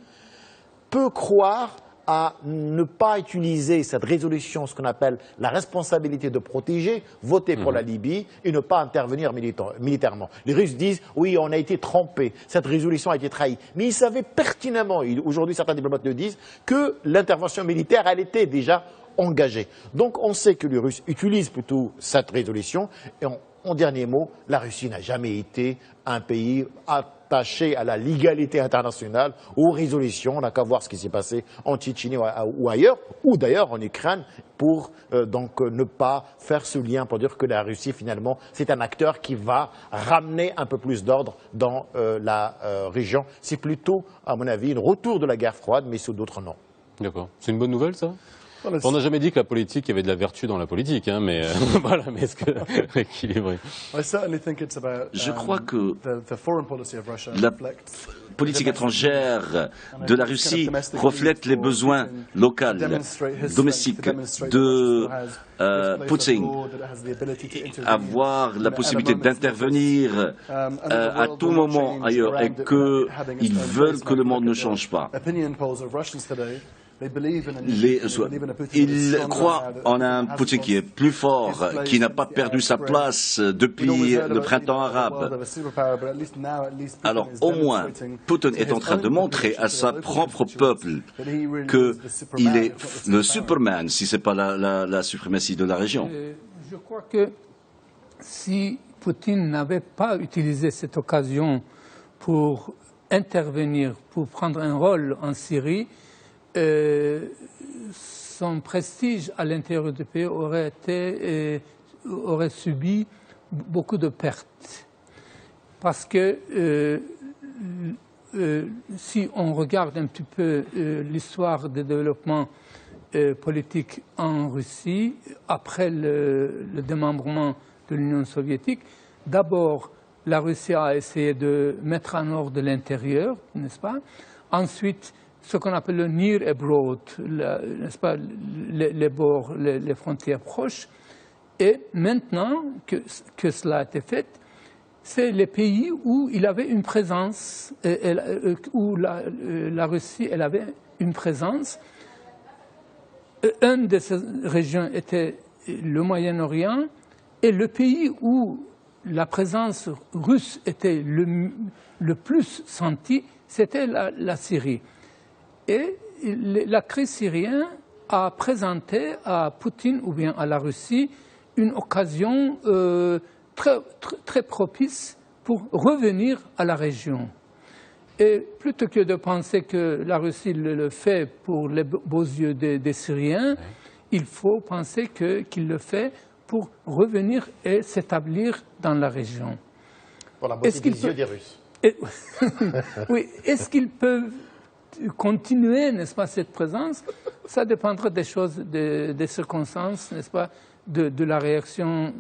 S3: peut croire à ne pas utiliser cette résolution, ce qu'on appelle la responsabilité de protéger, voter pour la Libye et ne pas intervenir militairement. Les Russes disent, oui, on a été trompés, cette résolution a été trahie. Mais ils savaient pertinemment, aujourd'hui certains diplomates le disent, que l'intervention militaire, elle était déjà engagée. Donc on sait que les Russes utilisent plutôt cette résolution et en dernier mot, la Russie n'a jamais été un pays attaché à la légalité internationale, aux résolutions. On n'a qu'à voir ce qui s'est passé en Tchétchénie ou ailleurs, ou d'ailleurs en Ukraine, pour donc ne pas faire ce lien, pour dire que la Russie, finalement, c'est un acteur qui va ramener un peu plus d'ordre dans la région. C'est plutôt, à mon avis, un retour de la guerre froide, mais sous d'autres noms.
S1: D'accord. C'est une bonne nouvelle, ça? On n'a jamais dit que la politique, il y avait de la vertu dans la politique, mais voilà, mais est-ce que équilibré?
S4: Je crois que la politique étrangère de la Russie reflète les besoins locaux, domestiques de Poutine, avoir la possibilité d'intervenir à tout moment ailleurs et qu'ils veulent que le monde ne change pas. Ils croient en un Poutine qui est plus fort, qui n'a pas perdu sa place depuis le printemps arabe. Alors au moins, Poutine est en train de montrer à sa propre peuple qu'il est le Superman, si ce n'est pas la suprématie de la région.
S5: Je crois que si Poutine n'avait pas utilisé cette occasion pour intervenir, pour prendre un rôle en Syrie, son prestige à l'intérieur du pays aurait subi beaucoup de pertes. Parce que si on regarde un petit peu l'histoire des développements politiques en Russie, après le démembrement de l'Union soviétique, d'abord la Russie a essayé de mettre en ordre l'intérieur, n'est-ce pas? Ensuite, ce qu'on appelle le near abroad, n'est-ce pas, les bords, les frontières proches. Et maintenant que cela a été fait, c'est les pays où il avait une présence, où la Russie elle avait une présence. Une de ces régions était le Moyen-Orient Et le pays où la présence russe était le plus sentie, c'était la Syrie. Et la crise syrienne a présenté à Poutine ou bien à la Russie une occasion très propice pour revenir à la région. Et plutôt que de penser que la Russie le fait pour les beaux yeux des Syriens, il faut penser qu'il le fait pour revenir et s'établir dans la région.
S3: Pour la beauté des yeux des Russes.
S5: Oui, est-ce qu'ils peuvent continuer, n'est-ce pas, cette présence? Ça dépendra des choses, des circonstances, n'est-ce pas, de la réaction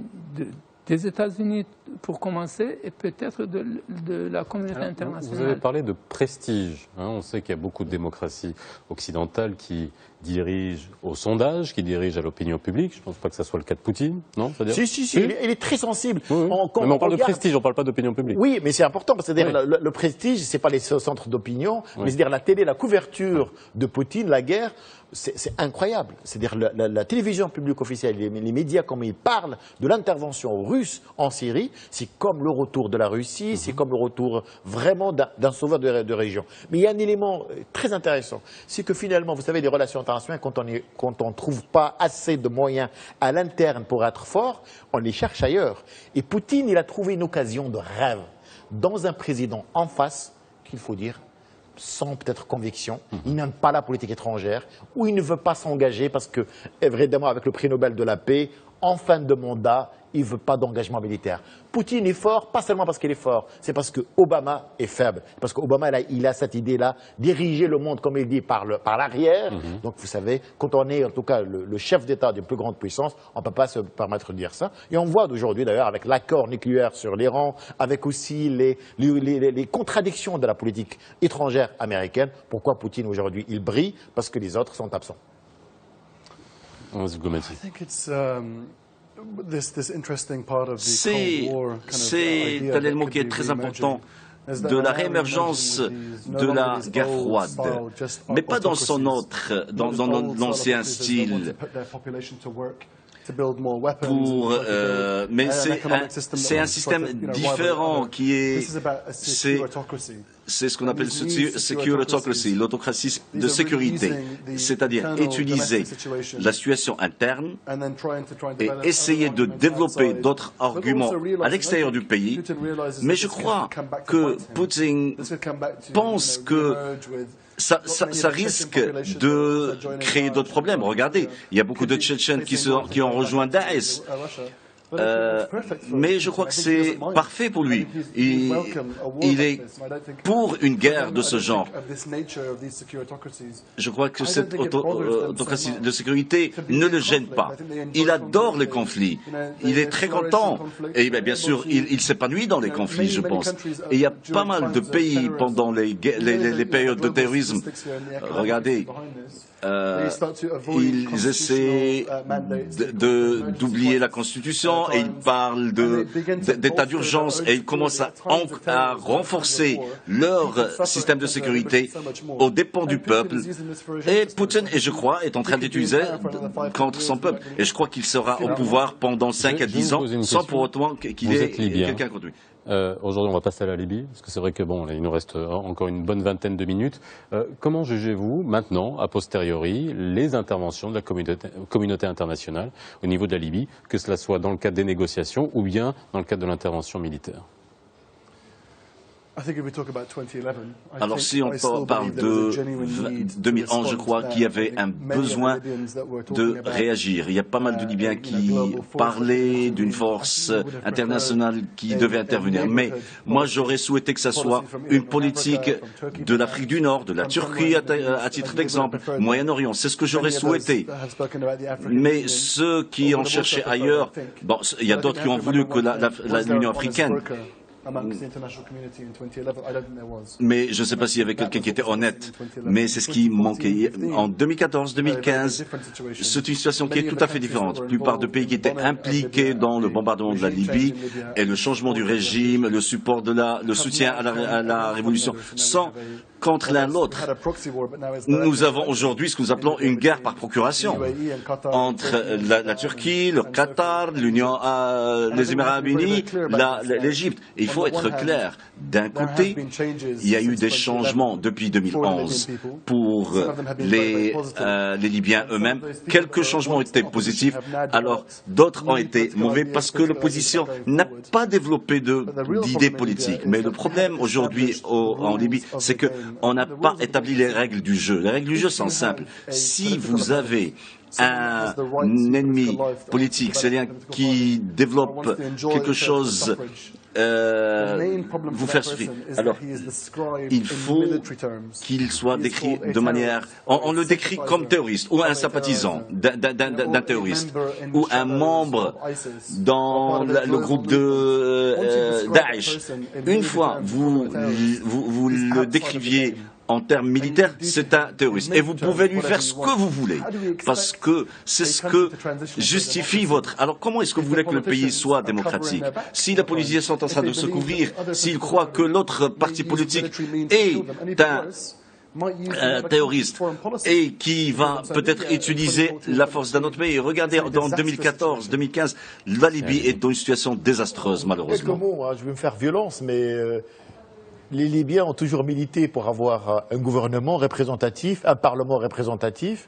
S5: des États-Unis pour commencer et peut-être de la communauté internationale.
S1: Vous avez parlé de prestige. On sait qu'il y a beaucoup de démocraties occidentales qui dirigent au sondage, qui dirigent à l'opinion publique. Je ne pense pas que ça soit le cas de Poutine, non?
S3: Si, il est très sensible.
S1: Oui. Mais on parle de prestige, on ne parle pas d'opinion publique.
S3: Oui, mais c'est important, c'est-à-dire le prestige, ce n'est pas les centres d'opinion, mais c'est-à-dire la télé, la couverture de Poutine, la guerre, c'est incroyable. C'est-à-dire la télévision publique officielle, les médias, comme ils parlent de l'intervention russe en Syrie, c'est comme le retour de la Russie, c'est comme le retour vraiment d'un sauveur de région. Mais il y a un élément très intéressant, c'est que finalement, vous savez, les relations internationales, quand on ne trouve pas assez de moyens à l'interne pour être fort, on les cherche ailleurs. Et Poutine, il a trouvé une occasion de rêve dans un président en face, qu'il faut dire, sans peut-être conviction, il n'aime pas la politique étrangère, ou il ne veut pas s'engager parce que, évidemment, avec le prix Nobel de la paix, en fin de mandat, il ne veut pas d'engagement militaire. Poutine est fort, pas seulement parce qu'il est fort, c'est parce que Obama est faible. Parce qu'Obama, il a cette idée-là, diriger le monde, comme il dit, par l'arrière. Donc, vous savez, quand on est, en tout cas, le chef d'État d'une plus grande puissance, on ne peut pas se permettre de dire ça. Et on voit d'aujourd'hui, d'ailleurs, avec l'accord nucléaire sur l'Iran, avec aussi les contradictions de la politique étrangère américaine, pourquoi Poutine, aujourd'hui, il brille? Parce que les autres sont absents.
S4: C'est un élément qui est très important de la réémergence de la guerre froide, mais pas dans son autre, dans l'ancien style. Mais c'est un système différent qui est... C'est ce qu'on appelle securitocracy, l'autocratie de sécurité, c'est-à-dire utiliser la situation interne et essayer de développer d'autres arguments à l'extérieur du pays. Mais je crois que Poutine pense que ça risque de créer d'autres problèmes. Regardez, il y a beaucoup de Tchétchènes qui ont rejoint Daesh. Mais je crois que c'est parfait pour lui. Il est pour une guerre de ce genre. Je crois que cette autocratie de sécurité ne le gêne pas. Il adore les conflits. Il est très content. Et bien sûr, il s'épanouit dans les conflits, je pense. Et il y a pas mal de pays pendant les périodes de terrorisme. Regardez. Ils essaient d'oublier la Constitution et ils parlent d'état d'urgence et ils commencent à renforcer leur système de sécurité aux dépens du peuple. Et Poutine, je crois, est en train d'utiliser contre son peuple. Et je crois qu'il sera au pouvoir pendant 5 à 10 ans sans pour autant qu'il ait quelqu'un contre lui.
S1: Aujourd'hui, on va passer à la Libye, parce que c'est vrai que bon, il nous reste encore une bonne vingtaine de minutes. Comment jugez-vous maintenant, a posteriori, les interventions de la communauté internationale au niveau de la Libye, que cela soit dans le cadre des négociations ou bien dans le cadre de l'intervention militaire?
S4: Alors si on parle de 2011, je crois qu'il y avait un besoin de réagir. Il y a pas mal de Libyens qui parlaient d'une force internationale qui devait intervenir. Mais moi, j'aurais souhaité que ça soit une politique de l'Afrique du Nord, de la Turquie à titre d'exemple, Moyen-Orient. C'est ce que j'aurais souhaité. Mais ceux qui ont cherché ailleurs, bon, il y a d'autres qui ont voulu que l'Union africaine. Mais je ne sais pas s'il y avait quelqu'un qui était honnête, mais c'est ce qui manquait. En 2014-2015, c'est une situation qui est tout à fait différente. La plupart des pays qui étaient impliqués dans le bombardement de la Libye et le changement du régime, le soutien à la révolution, sans contre l'un l'autre. Nous avons aujourd'hui ce que nous appelons une guerre par procuration entre la Turquie, le Qatar, l'Union, les Émirats Arabes Unis, l'Égypte. Il faut être clair. D'un côté, il y a eu des changements depuis 2011 pour les Libyens eux-mêmes. Quelques changements ont été positifs, alors d'autres ont été mauvais parce que l'opposition n'a pas développé d'idées politiques. Mais le problème aujourd'hui en Libye, c'est qu'on n'a pas établi les règles du jeu. Les règles du jeu sont simples. Si vous avez un ennemi politique, c'est-à-dire qui développe quelque chose, vous faire souffrir. Alors, il faut qu'il soit décrit de manière... On le décrit comme terroriste, ou un sympathisant d'un terroriste, ou un membre dans le groupe de Daesh. Une fois vous le décriviez en termes militaires, c'est un terroriste. Et vous pouvez lui faire ce que vous voulez, parce que c'est ce que justifie votre... Alors comment est-ce que vous voulez que le pays soit démocratique? Si les politiciens sont en train de se couvrir, s'ils croient que l'autre parti politique est un terroriste et qui va peut-être utiliser la force d'un autre pays. Regardez, en 2014, 2015, la Libye est dans une situation désastreuse, malheureusement.
S3: Quelques mots, je vais me faire violence, mais... les Libyens ont toujours milité pour avoir un gouvernement représentatif, un parlement représentatif.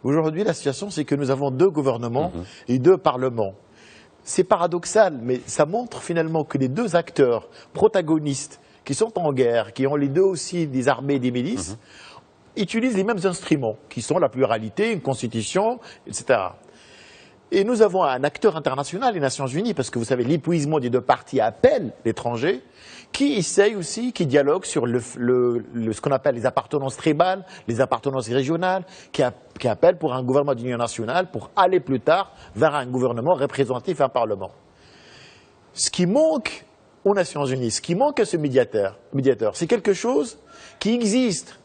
S3: Aujourd'hui, la situation, c'est que nous avons deux gouvernements et deux parlements. C'est paradoxal, mais ça montre finalement que les deux acteurs protagonistes qui sont en guerre, qui ont les deux aussi des armées et des milices, utilisent les mêmes instruments, qui sont la pluralité, une constitution, etc. Et nous avons un acteur international, les Nations Unies, parce que vous savez, l'épuisement des deux parties appelle l'étranger, qui essaye aussi, qui dialogue sur ce qu'on appelle les appartenances tribales, les appartenances régionales, qui appelle pour un gouvernement d'union nationale pour aller plus tard vers un gouvernement représentatif, un parlement. Ce qui manque aux Nations Unies, ce qui manque à ce médiateur, c'est quelque chose qui existe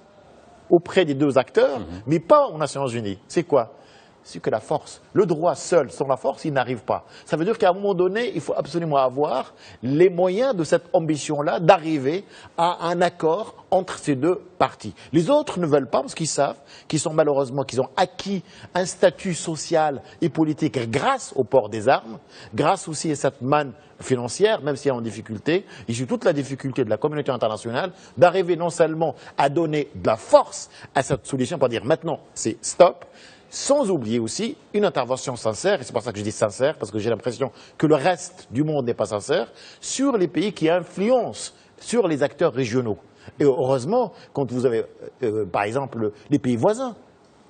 S3: auprès des deux acteurs, mais pas aux Nations Unies. C'est quoi ? C'est que la force, le droit seul, sans la force, il n'arrive pas. Ça veut dire qu'à un moment donné, il faut absolument avoir les moyens de cette ambition-là, d'arriver à un accord entre ces deux parties. Les autres ne veulent pas parce qu'ils savent qu'ils ont acquis un statut social et politique grâce au port des armes, grâce aussi à cette manne financière, même s'il est en difficulté. Il y a toute la difficulté de la communauté internationale d'arriver non seulement à donner de la force à cette solution, pour dire maintenant c'est stop, sans oublier aussi une intervention sincère, et c'est pour ça que je dis sincère, parce que j'ai l'impression que le reste du monde n'est pas sincère, sur les pays qui influencent sur les acteurs régionaux. Et heureusement, quand vous avez, par exemple, les pays voisins,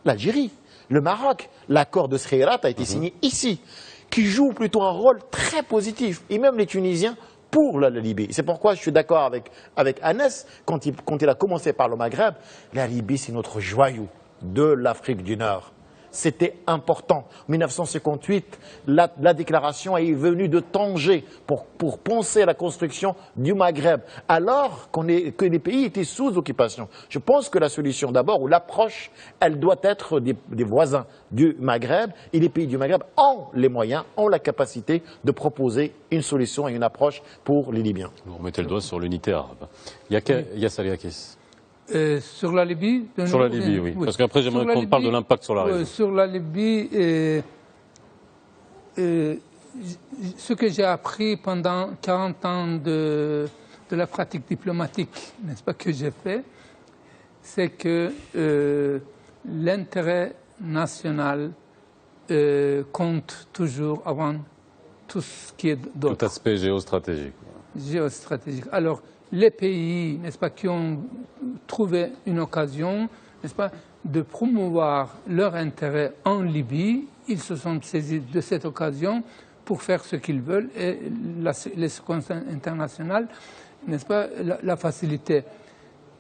S3: l'Algérie, le Maroc, l'accord de Skheirat a été signé ici, qui joue plutôt un rôle très positif, et même les Tunisiens, pour la Libye. C'est pourquoi je suis d'accord avec Anas, quand il a commencé par le Maghreb, la Libye c'est notre joyau de l'Afrique du Nord. C'était important. En 1958, la déclaration est venue de Tanger pour penser à la construction du Maghreb, alors que les pays étaient sous occupation. Je pense que la solution d'abord, ou l'approche, elle doit être des voisins du Maghreb, et les pays du Maghreb ont les moyens, ont la capacité de proposer une solution et une approche pour les Libyens.
S1: Vous remettez le doigt sur l'unité arabe. Yasser Yakis.
S5: Sur la Libye
S1: Sur la Libye, oui. Parce qu'après, j'aimerais qu'on parle de l'impact sur la région.
S5: Sur la Libye, ce que j'ai appris pendant 40 ans de la pratique diplomatique, n'est-ce pas, que j'ai fait, c'est que l'intérêt national compte toujours avant tout ce qui est d'autre.
S1: Tout aspect géostratégique.
S5: Géostratégique. Alors, les pays, n'est-ce pas, qui ont trouvé une occasion, n'est-ce pas, de promouvoir leur intérêt en Libye, ils se sont saisis de cette occasion pour faire ce qu'ils veulent, et les circonstances internationales, n'est-ce pas, la facilité.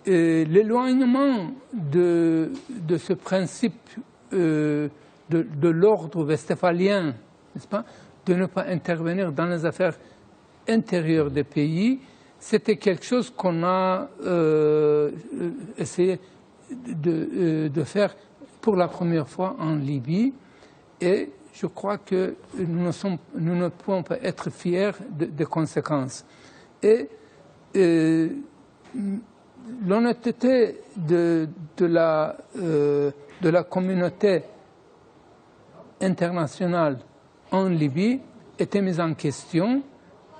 S5: L'éloignement de ce principe de l'ordre westphalien, n'est-ce pas, de ne pas intervenir dans les affaires intérieures des pays, c'était quelque chose qu'on a essayé de faire pour la première fois en Libye, et je crois que nous ne pouvons pas être fiers des conséquences. Et l'honnêteté de la communauté internationale en Libye était mise en question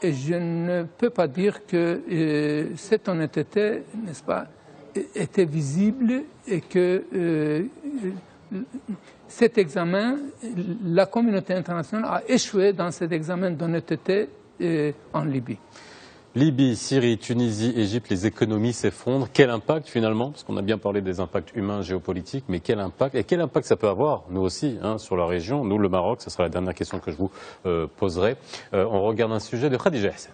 S5: et je ne peux pas dire que cette honnêteté, n'est-ce pas, était visible et que cet examen, la communauté internationale a échoué dans cet examen d'honnêteté en Libye.
S1: Libye, Syrie, Tunisie, Égypte, les économies s'effondrent. Quel impact finalement? Parce qu'on a bien parlé des impacts humains, géopolitiques, mais quel impact? Et quel impact ça peut avoir, nous aussi, sur la région? Nous, le Maroc, ce sera la dernière question que je vous poserai. On regarde un sujet de Khadija Hassan.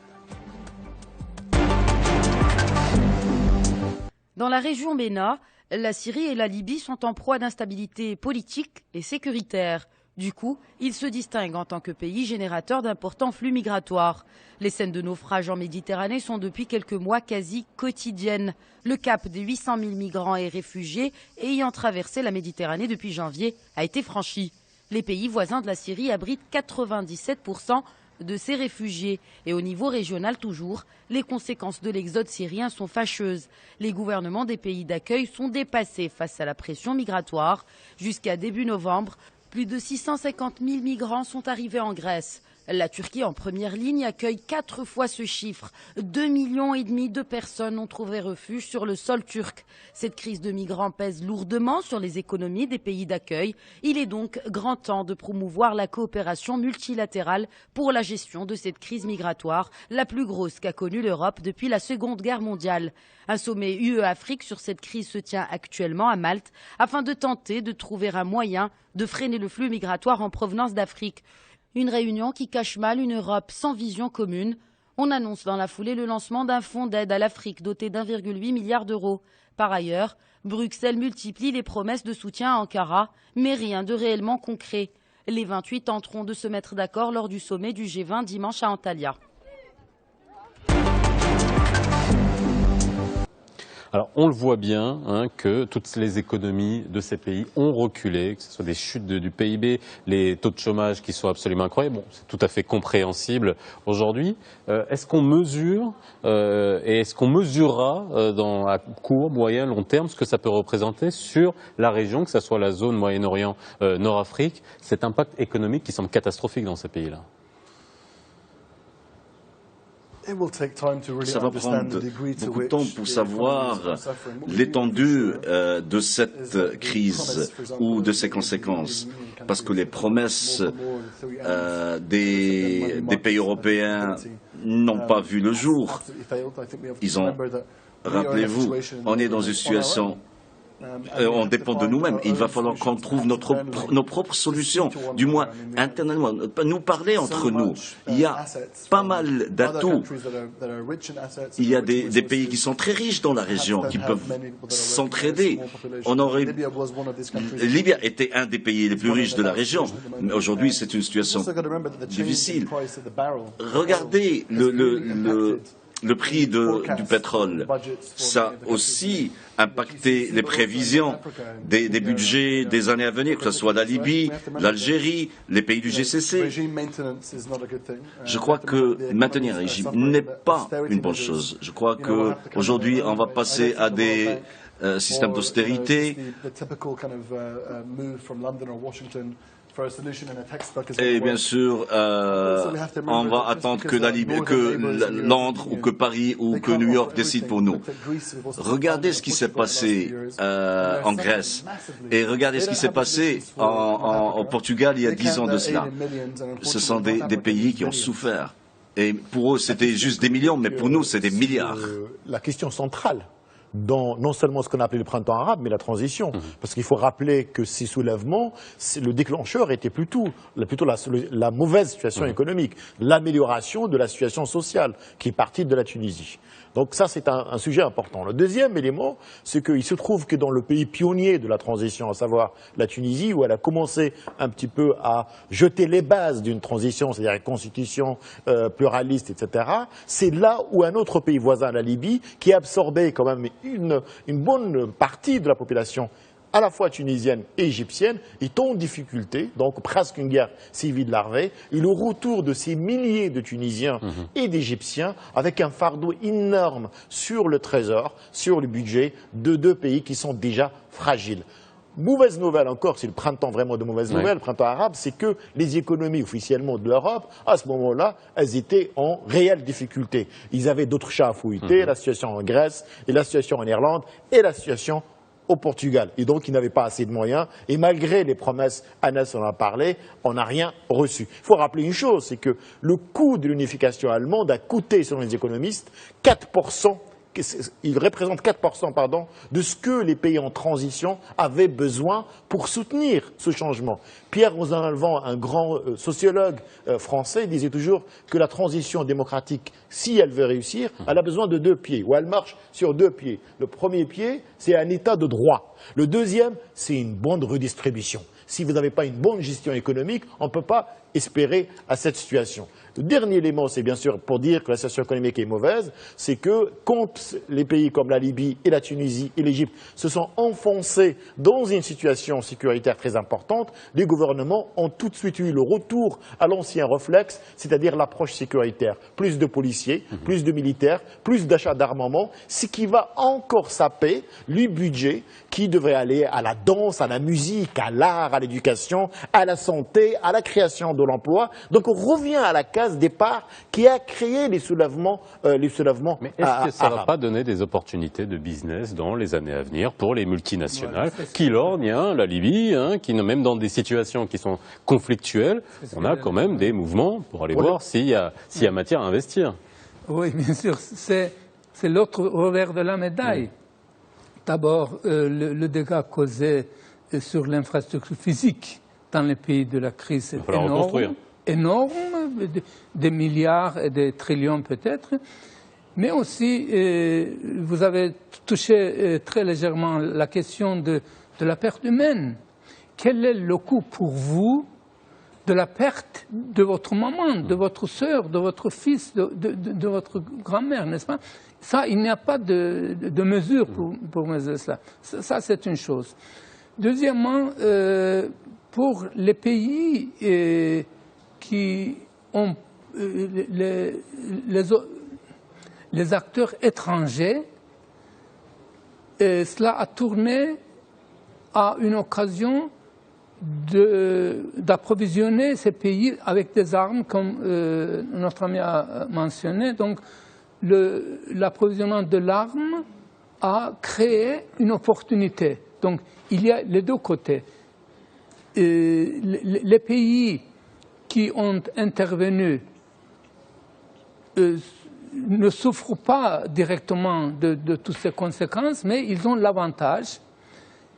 S2: Dans la région MENA, la Syrie et la Libye sont en proie d'instabilité politique et sécuritaire. Du coup, ils se distinguent en tant que pays générateur d'importants flux migratoires. Les scènes de naufrage en Méditerranée sont depuis quelques mois quasi quotidiennes. Le cap des 800 000 migrants et réfugiés ayant traversé la Méditerranée depuis janvier a été franchi. Les pays voisins de la Syrie abritent 97% de ces réfugiés. Et au niveau régional toujours, les conséquences de l'exode syrien sont fâcheuses. Les gouvernements des pays d'accueil sont dépassés face à la pression migratoire. Jusqu'à début novembre, plus de 650 000 migrants sont arrivés en Grèce. La Turquie, en première ligne, accueille 4 fois ce chiffre. 2,5 millions de personnes ont trouvé refuge sur le sol turc. Cette crise de migrants pèse lourdement sur les économies des pays d'accueil. Il est donc grand temps de promouvoir la coopération multilatérale pour la gestion de cette crise migratoire, la plus grosse qu'a connue l'Europe depuis la Seconde Guerre mondiale. Un sommet UE-Afrique sur cette crise se tient actuellement à Malte afin de tenter de trouver un moyen de freiner le flux migratoire en provenance d'Afrique. Une réunion qui cache mal une Europe sans vision commune. On annonce dans la foulée le lancement d'un fonds d'aide à l'Afrique doté d'1,8 milliard d'euros. Par ailleurs, Bruxelles multiplie les promesses de soutien à Ankara, mais rien de réellement concret. Les 28 tenteront de se mettre d'accord lors du sommet du G20 dimanche à Antalya.
S1: Alors, on le voit bien que toutes les économies de ces pays ont reculé, que ce soit des chutes du PIB, les taux de chômage qui sont absolument incroyables. Bon, c'est tout à fait compréhensible aujourd'hui. Est-ce qu'on mesure et est-ce qu'on mesurera à court, moyen, long terme ce que ça peut représenter sur la région, que ce soit la zone Moyen-Orient, Nord-Afrique, cet impact économique qui semble catastrophique dans ces pays-là?
S4: Ça va prendre beaucoup de temps pour savoir l'étendue de cette crise ou de ses conséquences, parce que les promesses des pays européens n'ont pas vu le jour. Rappelez-vous, on est dans une situation, on dépend de nous-mêmes. Il va falloir qu'on trouve nos propres solutions, du moins internellement, nous parler entre nous. Il y a pas mal d'atouts. Il y a des pays qui sont très riches dans la région, qui peuvent s'entraider. Libye était un des pays les plus riches de la région, mais aujourd'hui c'est une situation difficile. Regardez le prix du pétrole. Ça a aussi impacté les prévisions des budgets des années à venir, que ce soit la Libye, l'Algérie, les pays du GCC. Je crois que maintenir un régime n'est pas une bonne chose. Je crois qu'aujourd'hui, on va passer à des systèmes d'austérité. Et bien sûr, on va attendre que Londres ou que Paris ou que New York décident pour nous. Regardez ce qui s'est passé en Grèce et regardez ce qui s'est passé au Portugal il y a 10 ans de cela. Ce sont des pays qui ont souffert. Et pour eux, c'était juste des millions, mais pour nous, c'est des milliards.
S3: La question centrale dans non seulement ce qu'on a appelé le printemps arabe, mais la transition. Parce qu'il faut rappeler que ces soulèvements, le déclencheur était plutôt la mauvaise situation économique, l'amélioration de la situation sociale qui est partie de la Tunisie. Donc ça, c'est un sujet important. Le deuxième élément, c'est qu'il se trouve que dans le pays pionnier de la transition, à savoir la Tunisie, où elle a commencé un petit peu à jeter les bases d'une transition, c'est-à-dire une constitution pluraliste, etc., c'est là où un autre pays voisin, la Libye, qui a absorbé quand même une bonne partie de la population, à la fois tunisienne et égyptienne, est en difficulté, donc presque une guerre civile larvée, et le retour de ces milliers de Tunisiens et d'Égyptiens avec un fardeau énorme sur le trésor, sur le budget de deux pays qui sont déjà fragiles. Mauvaise nouvelle encore, c'est le printemps vraiment de mauvaises nouvelles, le printemps arabe, c'est que les économies officiellement de l'Europe, à ce moment-là, elles étaient en réelle difficulté. Ils avaient d'autres chats à fouetter, la situation en Grèce, et la situation en Irlande, et la situation au Portugal. Et donc, ils n'avaient pas assez de moyens. Et malgré les promesses, Anas en a parlé, on n'a rien reçu. Il faut rappeler une chose, c'est que le coût de l'unification allemande a coûté, selon les économistes, 4%. Il représente 4% de ce que les pays en transition avaient besoin pour soutenir ce changement. Pierre Rosanvallon, un grand sociologue français, disait toujours que la transition démocratique, si elle veut réussir, elle a besoin de deux pieds, ou elle marche sur deux pieds. Le premier pied, c'est un état de droit. Le deuxième, c'est une bonne redistribution. Si vous n'avez pas une bonne gestion économique, on ne peut pas espérer à cette situation. Le dernier élément, c'est bien sûr pour dire que la situation économique est mauvaise, c'est que quand les pays comme la Libye et la Tunisie et l'Égypte se sont enfoncés dans une situation sécuritaire très importante, les gouvernements ont tout de suite eu le retour à l'ancien réflexe, c'est-à-dire l'approche sécuritaire. Plus de policiers, plus de militaires, plus d'achats d'armement, ce qui va encore saper le budget qui devrait aller à la danse, à la musique, à l'art, à l'éducation, à la santé, à la création de l'emploi. Donc on revient à la case départ qui a créé les soulèvements
S1: Mais est-ce que ça ne va pas donner des opportunités de business dans les années à venir pour les multinationales qui lorgnent la Libye, qui même dans des situations qui sont conflictuelles, on a quand même des mouvements pour aller voir s'il y a matière à investir.
S5: Oui, bien sûr, c'est l'autre revers de la médaille. D'abord, le dégât causé sur l'infrastructure physique dans les pays de la crise est énorme, des milliards et des trillions peut-être, mais aussi, vous avez touché très légèrement la question de la perte humaine. Quel est le coût pour vous de la perte de votre maman, de votre sœur, de votre fils, de votre grand-mère, n'est-ce pas? Ça, il n'y a pas de mesure pour mesurer cela. Ça, c'est une chose. Deuxièmement, pour les pays qui ont les acteurs étrangers, cela a tourné à une occasion d'approvisionner ces pays avec des armes, comme notre ami a mentionné. Donc, l'approvisionnement de l'arme a créé une opportunité. Donc, il y a les deux côtés. Les pays qui ont intervenu ne souffrent pas directement de toutes ces conséquences, mais ils ont l'avantage.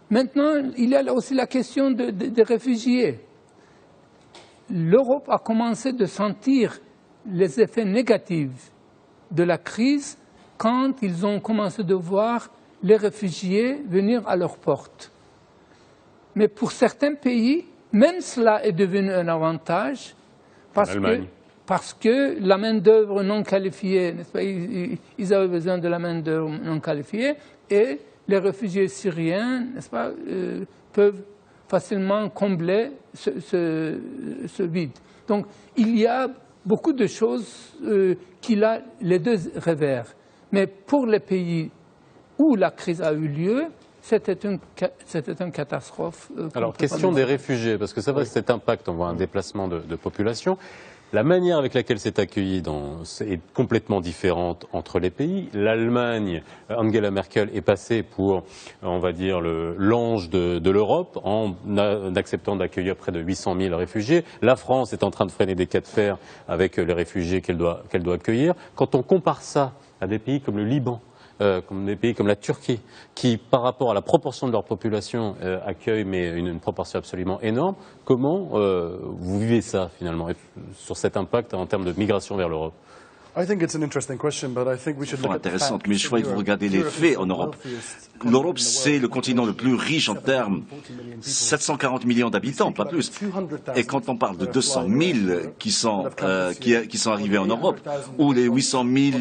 S5: Maintenant, il y a aussi la question des réfugiés. L'Europe a commencé de sentir les effets négatifs de la crise quand ils ont commencé de voir les réfugiés venir à leur porte. Mais pour certains pays, même cela est devenu un avantage parce que la main-d'œuvre non qualifiée, n'est-ce pas, ils avaient besoin de la main-d'œuvre non qualifiée et les réfugiés syriens, n'est-ce pas, peuvent facilement combler ce vide. Donc il y a beaucoup de choses qui ont les deux revers. Mais pour les pays où la crise a eu lieu, c'était une catastrophe.
S1: Alors, question des réfugiés, parce que c'est vrai que cet impact, on voit un déplacement de population. La manière avec laquelle c'est accueilli est complètement différente entre les pays. L'Allemagne, Angela Merkel est passée pour, on va dire, l'ange de l'Europe en acceptant d'accueillir près de 800 000 réfugiés. La France est en train de freiner des cas de fer avec les réfugiés qu'elle doit accueillir. Quand on compare ça à des pays comme le Liban, comme des pays comme la Turquie, qui, par rapport à la proportion de leur population, accueillent mais une proportion absolument énorme. Comment vous vivez ça, finalement, sur cet impact en termes de migration vers l'Europe?
S4: Fort intéressante, mais je crois que vous regardez les faits en Europe. L'Europe, c'est le continent le plus riche en termes, 740 millions d'habitants, pas plus. Et quand on parle de 200 000 qui sont arrivés en Europe, ou les 800 000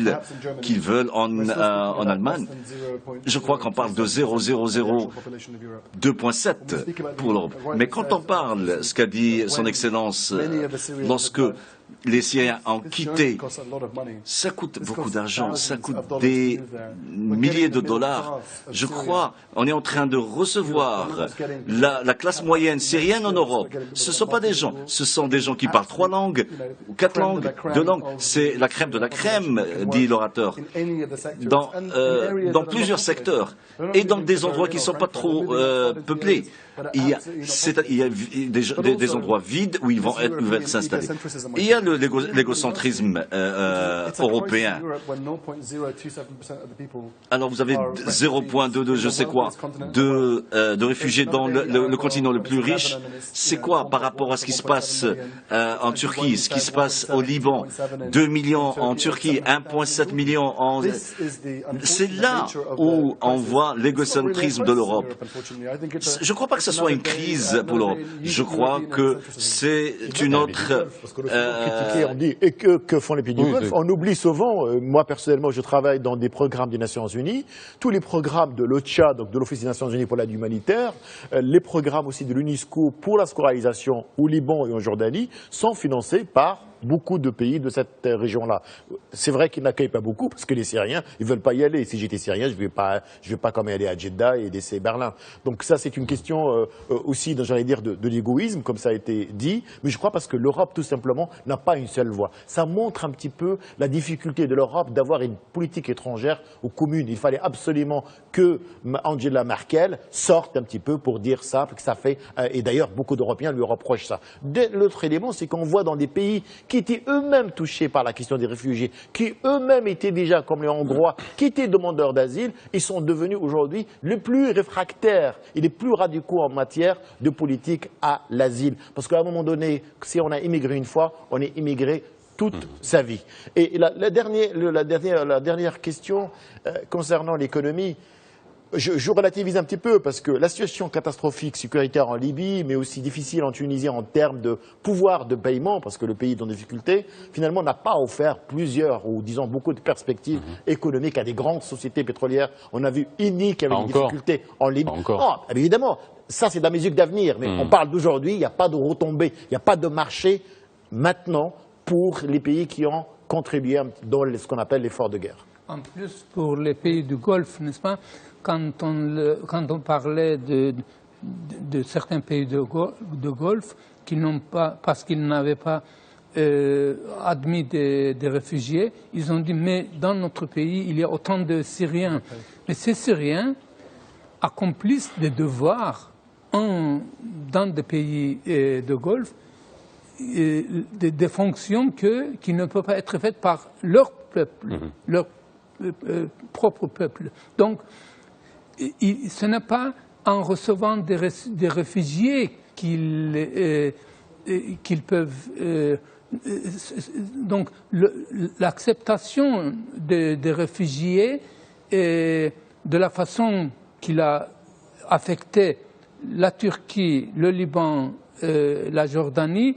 S4: qu'ils veulent en Allemagne, je crois qu'on parle de 0,002,7 pour l'Europe. Mais quand on parle, ce qu'a dit son Excellence, lorsque les Syriens ont quitté, ça coûte beaucoup d'argent, ça coûte des milliers de dollars. Je crois on est en train de recevoir la classe moyenne syrienne en Europe. Ce ne sont pas des gens, ce sont des gens qui parlent 3 langues, ou 4 langues, 2 langues. C'est la crème de la crème, dit l'orateur, dans plusieurs secteurs et dans des endroits qui ne sont pas trop peuplés. Il y a des endroits vides où ils vont s'installer. Il y a l'égocentrisme européen. Alors vous avez 0,22, je sais quoi, de réfugiés dans le continent le plus riche. C'est quoi par rapport à ce qui se passe en Turquie, ce qui se passe au Liban? 2 millions en Turquie, 1,7 million en... C'est là où on voit l'égocentrisme de l'Europe. Je ne crois pas que ce soit une crise pour l'Europe. Je crois que c'est une autre...
S3: on dit, et que font les pays du Golfe? On oublie souvent, moi personnellement je travaille dans des programmes des Nations Unies, tous les programmes de l'OCHA, donc de l'Office des Nations Unies pour l'aide humanitaire, les programmes aussi de l'UNESCO pour la scolarisation au Liban et en Jordanie sont financés par beaucoup de pays de cette région-là. C'est vrai qu'ils n'accueillent pas beaucoup parce que les Syriens, ils veulent pas y aller. Si j'étais Syrien, je vais pas quand même aller à Jeddah et laisser Berlin. Donc ça, c'est une question aussi, j'allais dire, de l'égoïsme, comme ça a été dit. Mais je crois parce que l'Europe, tout simplement, n'a pas une seule voix. Ça montre un petit peu la difficulté de l'Europe d'avoir une politique étrangère aux communes. Il fallait absolument que Angela Merkel sorte un petit peu pour dire ça, que ça fait, et d'ailleurs, beaucoup d'Européens lui reprochent ça. L'autre élément, c'est qu'on voit dans des pays qui étaient eux-mêmes touchés par la question des réfugiés, qui eux-mêmes étaient déjà, comme les Hongrois, qui étaient demandeurs d'asile, ils sont devenus aujourd'hui les plus réfractaires et les plus radicaux en matière de politique à l'asile. Parce qu'à un moment donné, si on a immigré une fois, on est immigré toute sa vie. Et la dernière question concernant l'économie, je relativise un petit peu parce que la situation catastrophique sécuritaire en Libye, mais aussi difficile en Tunisie en termes de pouvoir de paiement, parce que le pays est en difficulté, finalement n'a pas offert plusieurs, ou disons beaucoup de perspectives économiques à des grandes sociétés pétrolières. On a vu Eni qui avait des difficultés en Libye. Oh, évidemment, ça c'est de la musique d'avenir, mais on parle d'aujourd'hui, il n'y a pas de retombées, il n'y a pas de marché maintenant pour les pays qui ont contribué dans ce qu'on appelle l'effort de guerre.
S5: En plus, pour les pays du Golfe, n'est-ce pas, quand on parlait de certains pays de Golfe qui n'ont pas, parce qu'ils n'avaient pas admis des réfugiés, ils ont dit mais dans notre pays il y a autant de Syriens. Mais ces Syriens accomplissent des devoirs dans des pays de Golfe, des fonctions qui ne peuvent pas être faites par leur peuple, leur propre peuple. Donc, ce n'est pas en recevant des réfugiés qu'ils peuvent... donc, l'acceptation des réfugiés et de la façon qu'il a affecté la Turquie, le Liban, la Jordanie,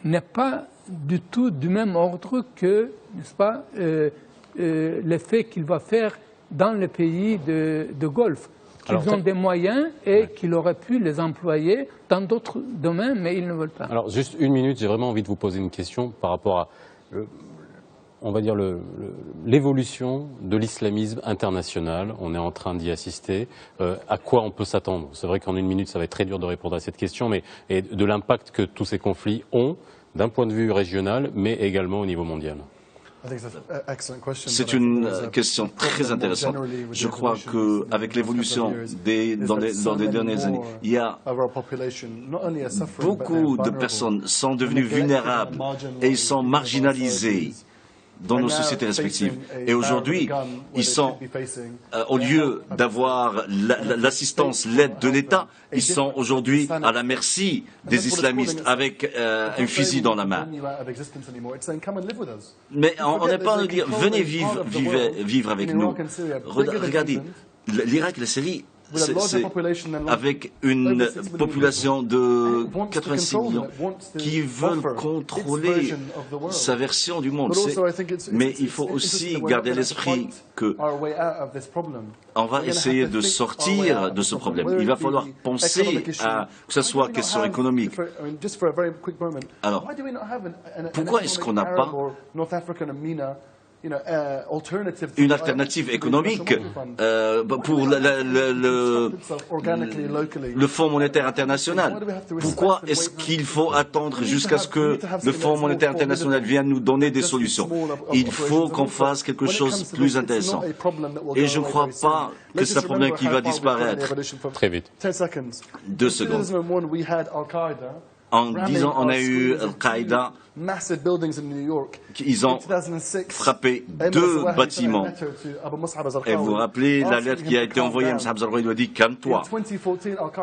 S5: n'est pas du tout du même ordre que, n'est-ce pas, l'effet qu'il va faire dans les pays de Golfe. Ils ont des moyens et qu'il aurait pu les employer dans d'autres domaines, mais ils ne veulent pas.
S1: Alors, juste une minute, j'ai vraiment envie de vous poser une question par rapport à, on va dire, l'évolution de l'islamisme international. On est en train d'y assister. À quoi on peut s'attendre? C'est vrai qu'en une minute, ça va être très dur de répondre à cette question, mais et de l'impact que tous ces conflits ont, d'un point de vue régional, mais également au niveau mondial.
S4: C'est une question très intéressante. Je crois qu'avec l'évolution dans les dernières années, il y a beaucoup de personnes sont devenues vulnérables et sont marginalisées. dans nos sociétés respectives. Et aujourd'hui, ils sont, au lieu d'avoir l'assistance, l'aide de l'État, ils sont aujourd'hui à la merci des islamistes avec un fusil dans la main. Mais on n'est pas à nous dire, venez vivre avec nous. Regardez, l'Irak et la Syrie, c'est avec une population de 86 millions qui veulent contrôler sa version du monde. Mais il faut aussi garder à l'esprit que on va essayer de sortir de ce problème. Il va falloir penser à que ce soit question économique. Alors, pourquoi est-ce qu'on n'a pas une alternative économique pour le Fonds monétaire international? Pourquoi est-ce qu'il faut attendre jusqu'à ce que le Fonds monétaire international vienne nous donner des solutions? Il faut qu'on fasse quelque chose de plus intéressant. Et je ne crois pas que c'est un problème qui va disparaître.
S1: Très vite.
S4: 2 secondes. En 10 ans, on a eu Al-Qaïda. Ils ont frappé 2 bâtiments. Et vous vous rappelez la lettre qui a été envoyée à Mus'ab al-Rouhi, il a dit « Calme-toi ».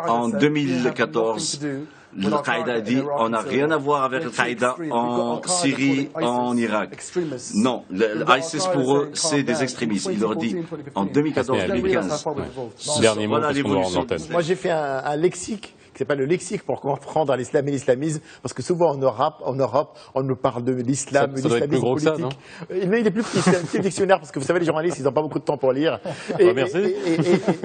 S4: En 2014, Al-Qaïda a dit « On n'a rien à voir avec Al-Qaïda en Syrie, en Irak ». Non, l'ISIS pour eux, c'est des extrémistes. Il leur dit en 2014-2015.
S1: Dernier mot, parce qu'on doit rendre l'antenne.
S3: Moi, j'ai fait un lexique qui s'appelle le lexique pour comprendre l'islam et l'islamisme, parce que souvent en Europe, on nous parle de l'islam, de l'islamisme politique. Mais il est plus petit, c'est un petit dictionnaire, parce que vous savez, les journalistes, ils n'ont pas beaucoup de temps pour lire.
S1: Merci.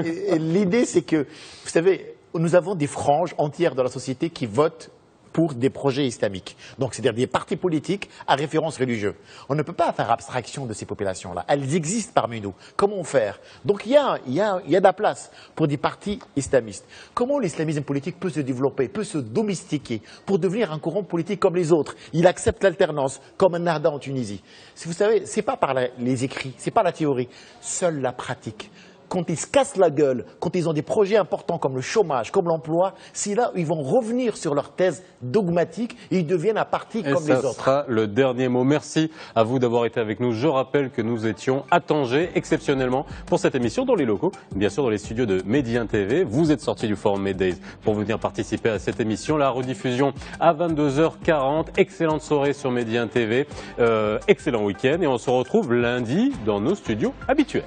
S3: Et l'idée, c'est que, vous savez, nous avons des franges entières de la société qui votent pour des projets islamiques. Donc, c'est-à-dire des partis politiques à référence religieuse. On ne peut pas faire abstraction de ces populations-là. Elles existent parmi nous. Comment faire? Donc, il y a de la place pour des partis islamistes. Comment l'islamisme politique peut se développer, peut se domestiquer pour devenir un courant politique comme les autres? Il accepte l'alternance, comme un Nahda en Tunisie. Vous savez, c'est pas par les écrits, c'est pas la théorie, seule la pratique. Quand ils se cassent la gueule, quand ils ont des projets importants comme le chômage, comme l'emploi, c'est là où ils vont revenir sur leur thèse dogmatique et ils deviennent un parti comme les autres.
S1: Et ça sera le dernier mot. Merci à vous d'avoir été avec nous. Je rappelle que nous étions à Tanger, exceptionnellement, pour cette émission dans les locaux, bien sûr dans les studios de Médien TV. Vous êtes sortis du Forum Meddays pour venir participer à cette émission. La rediffusion à 22h40. Excellente soirée sur Médien TV. Excellent week-end et on se retrouve lundi dans nos studios habituels.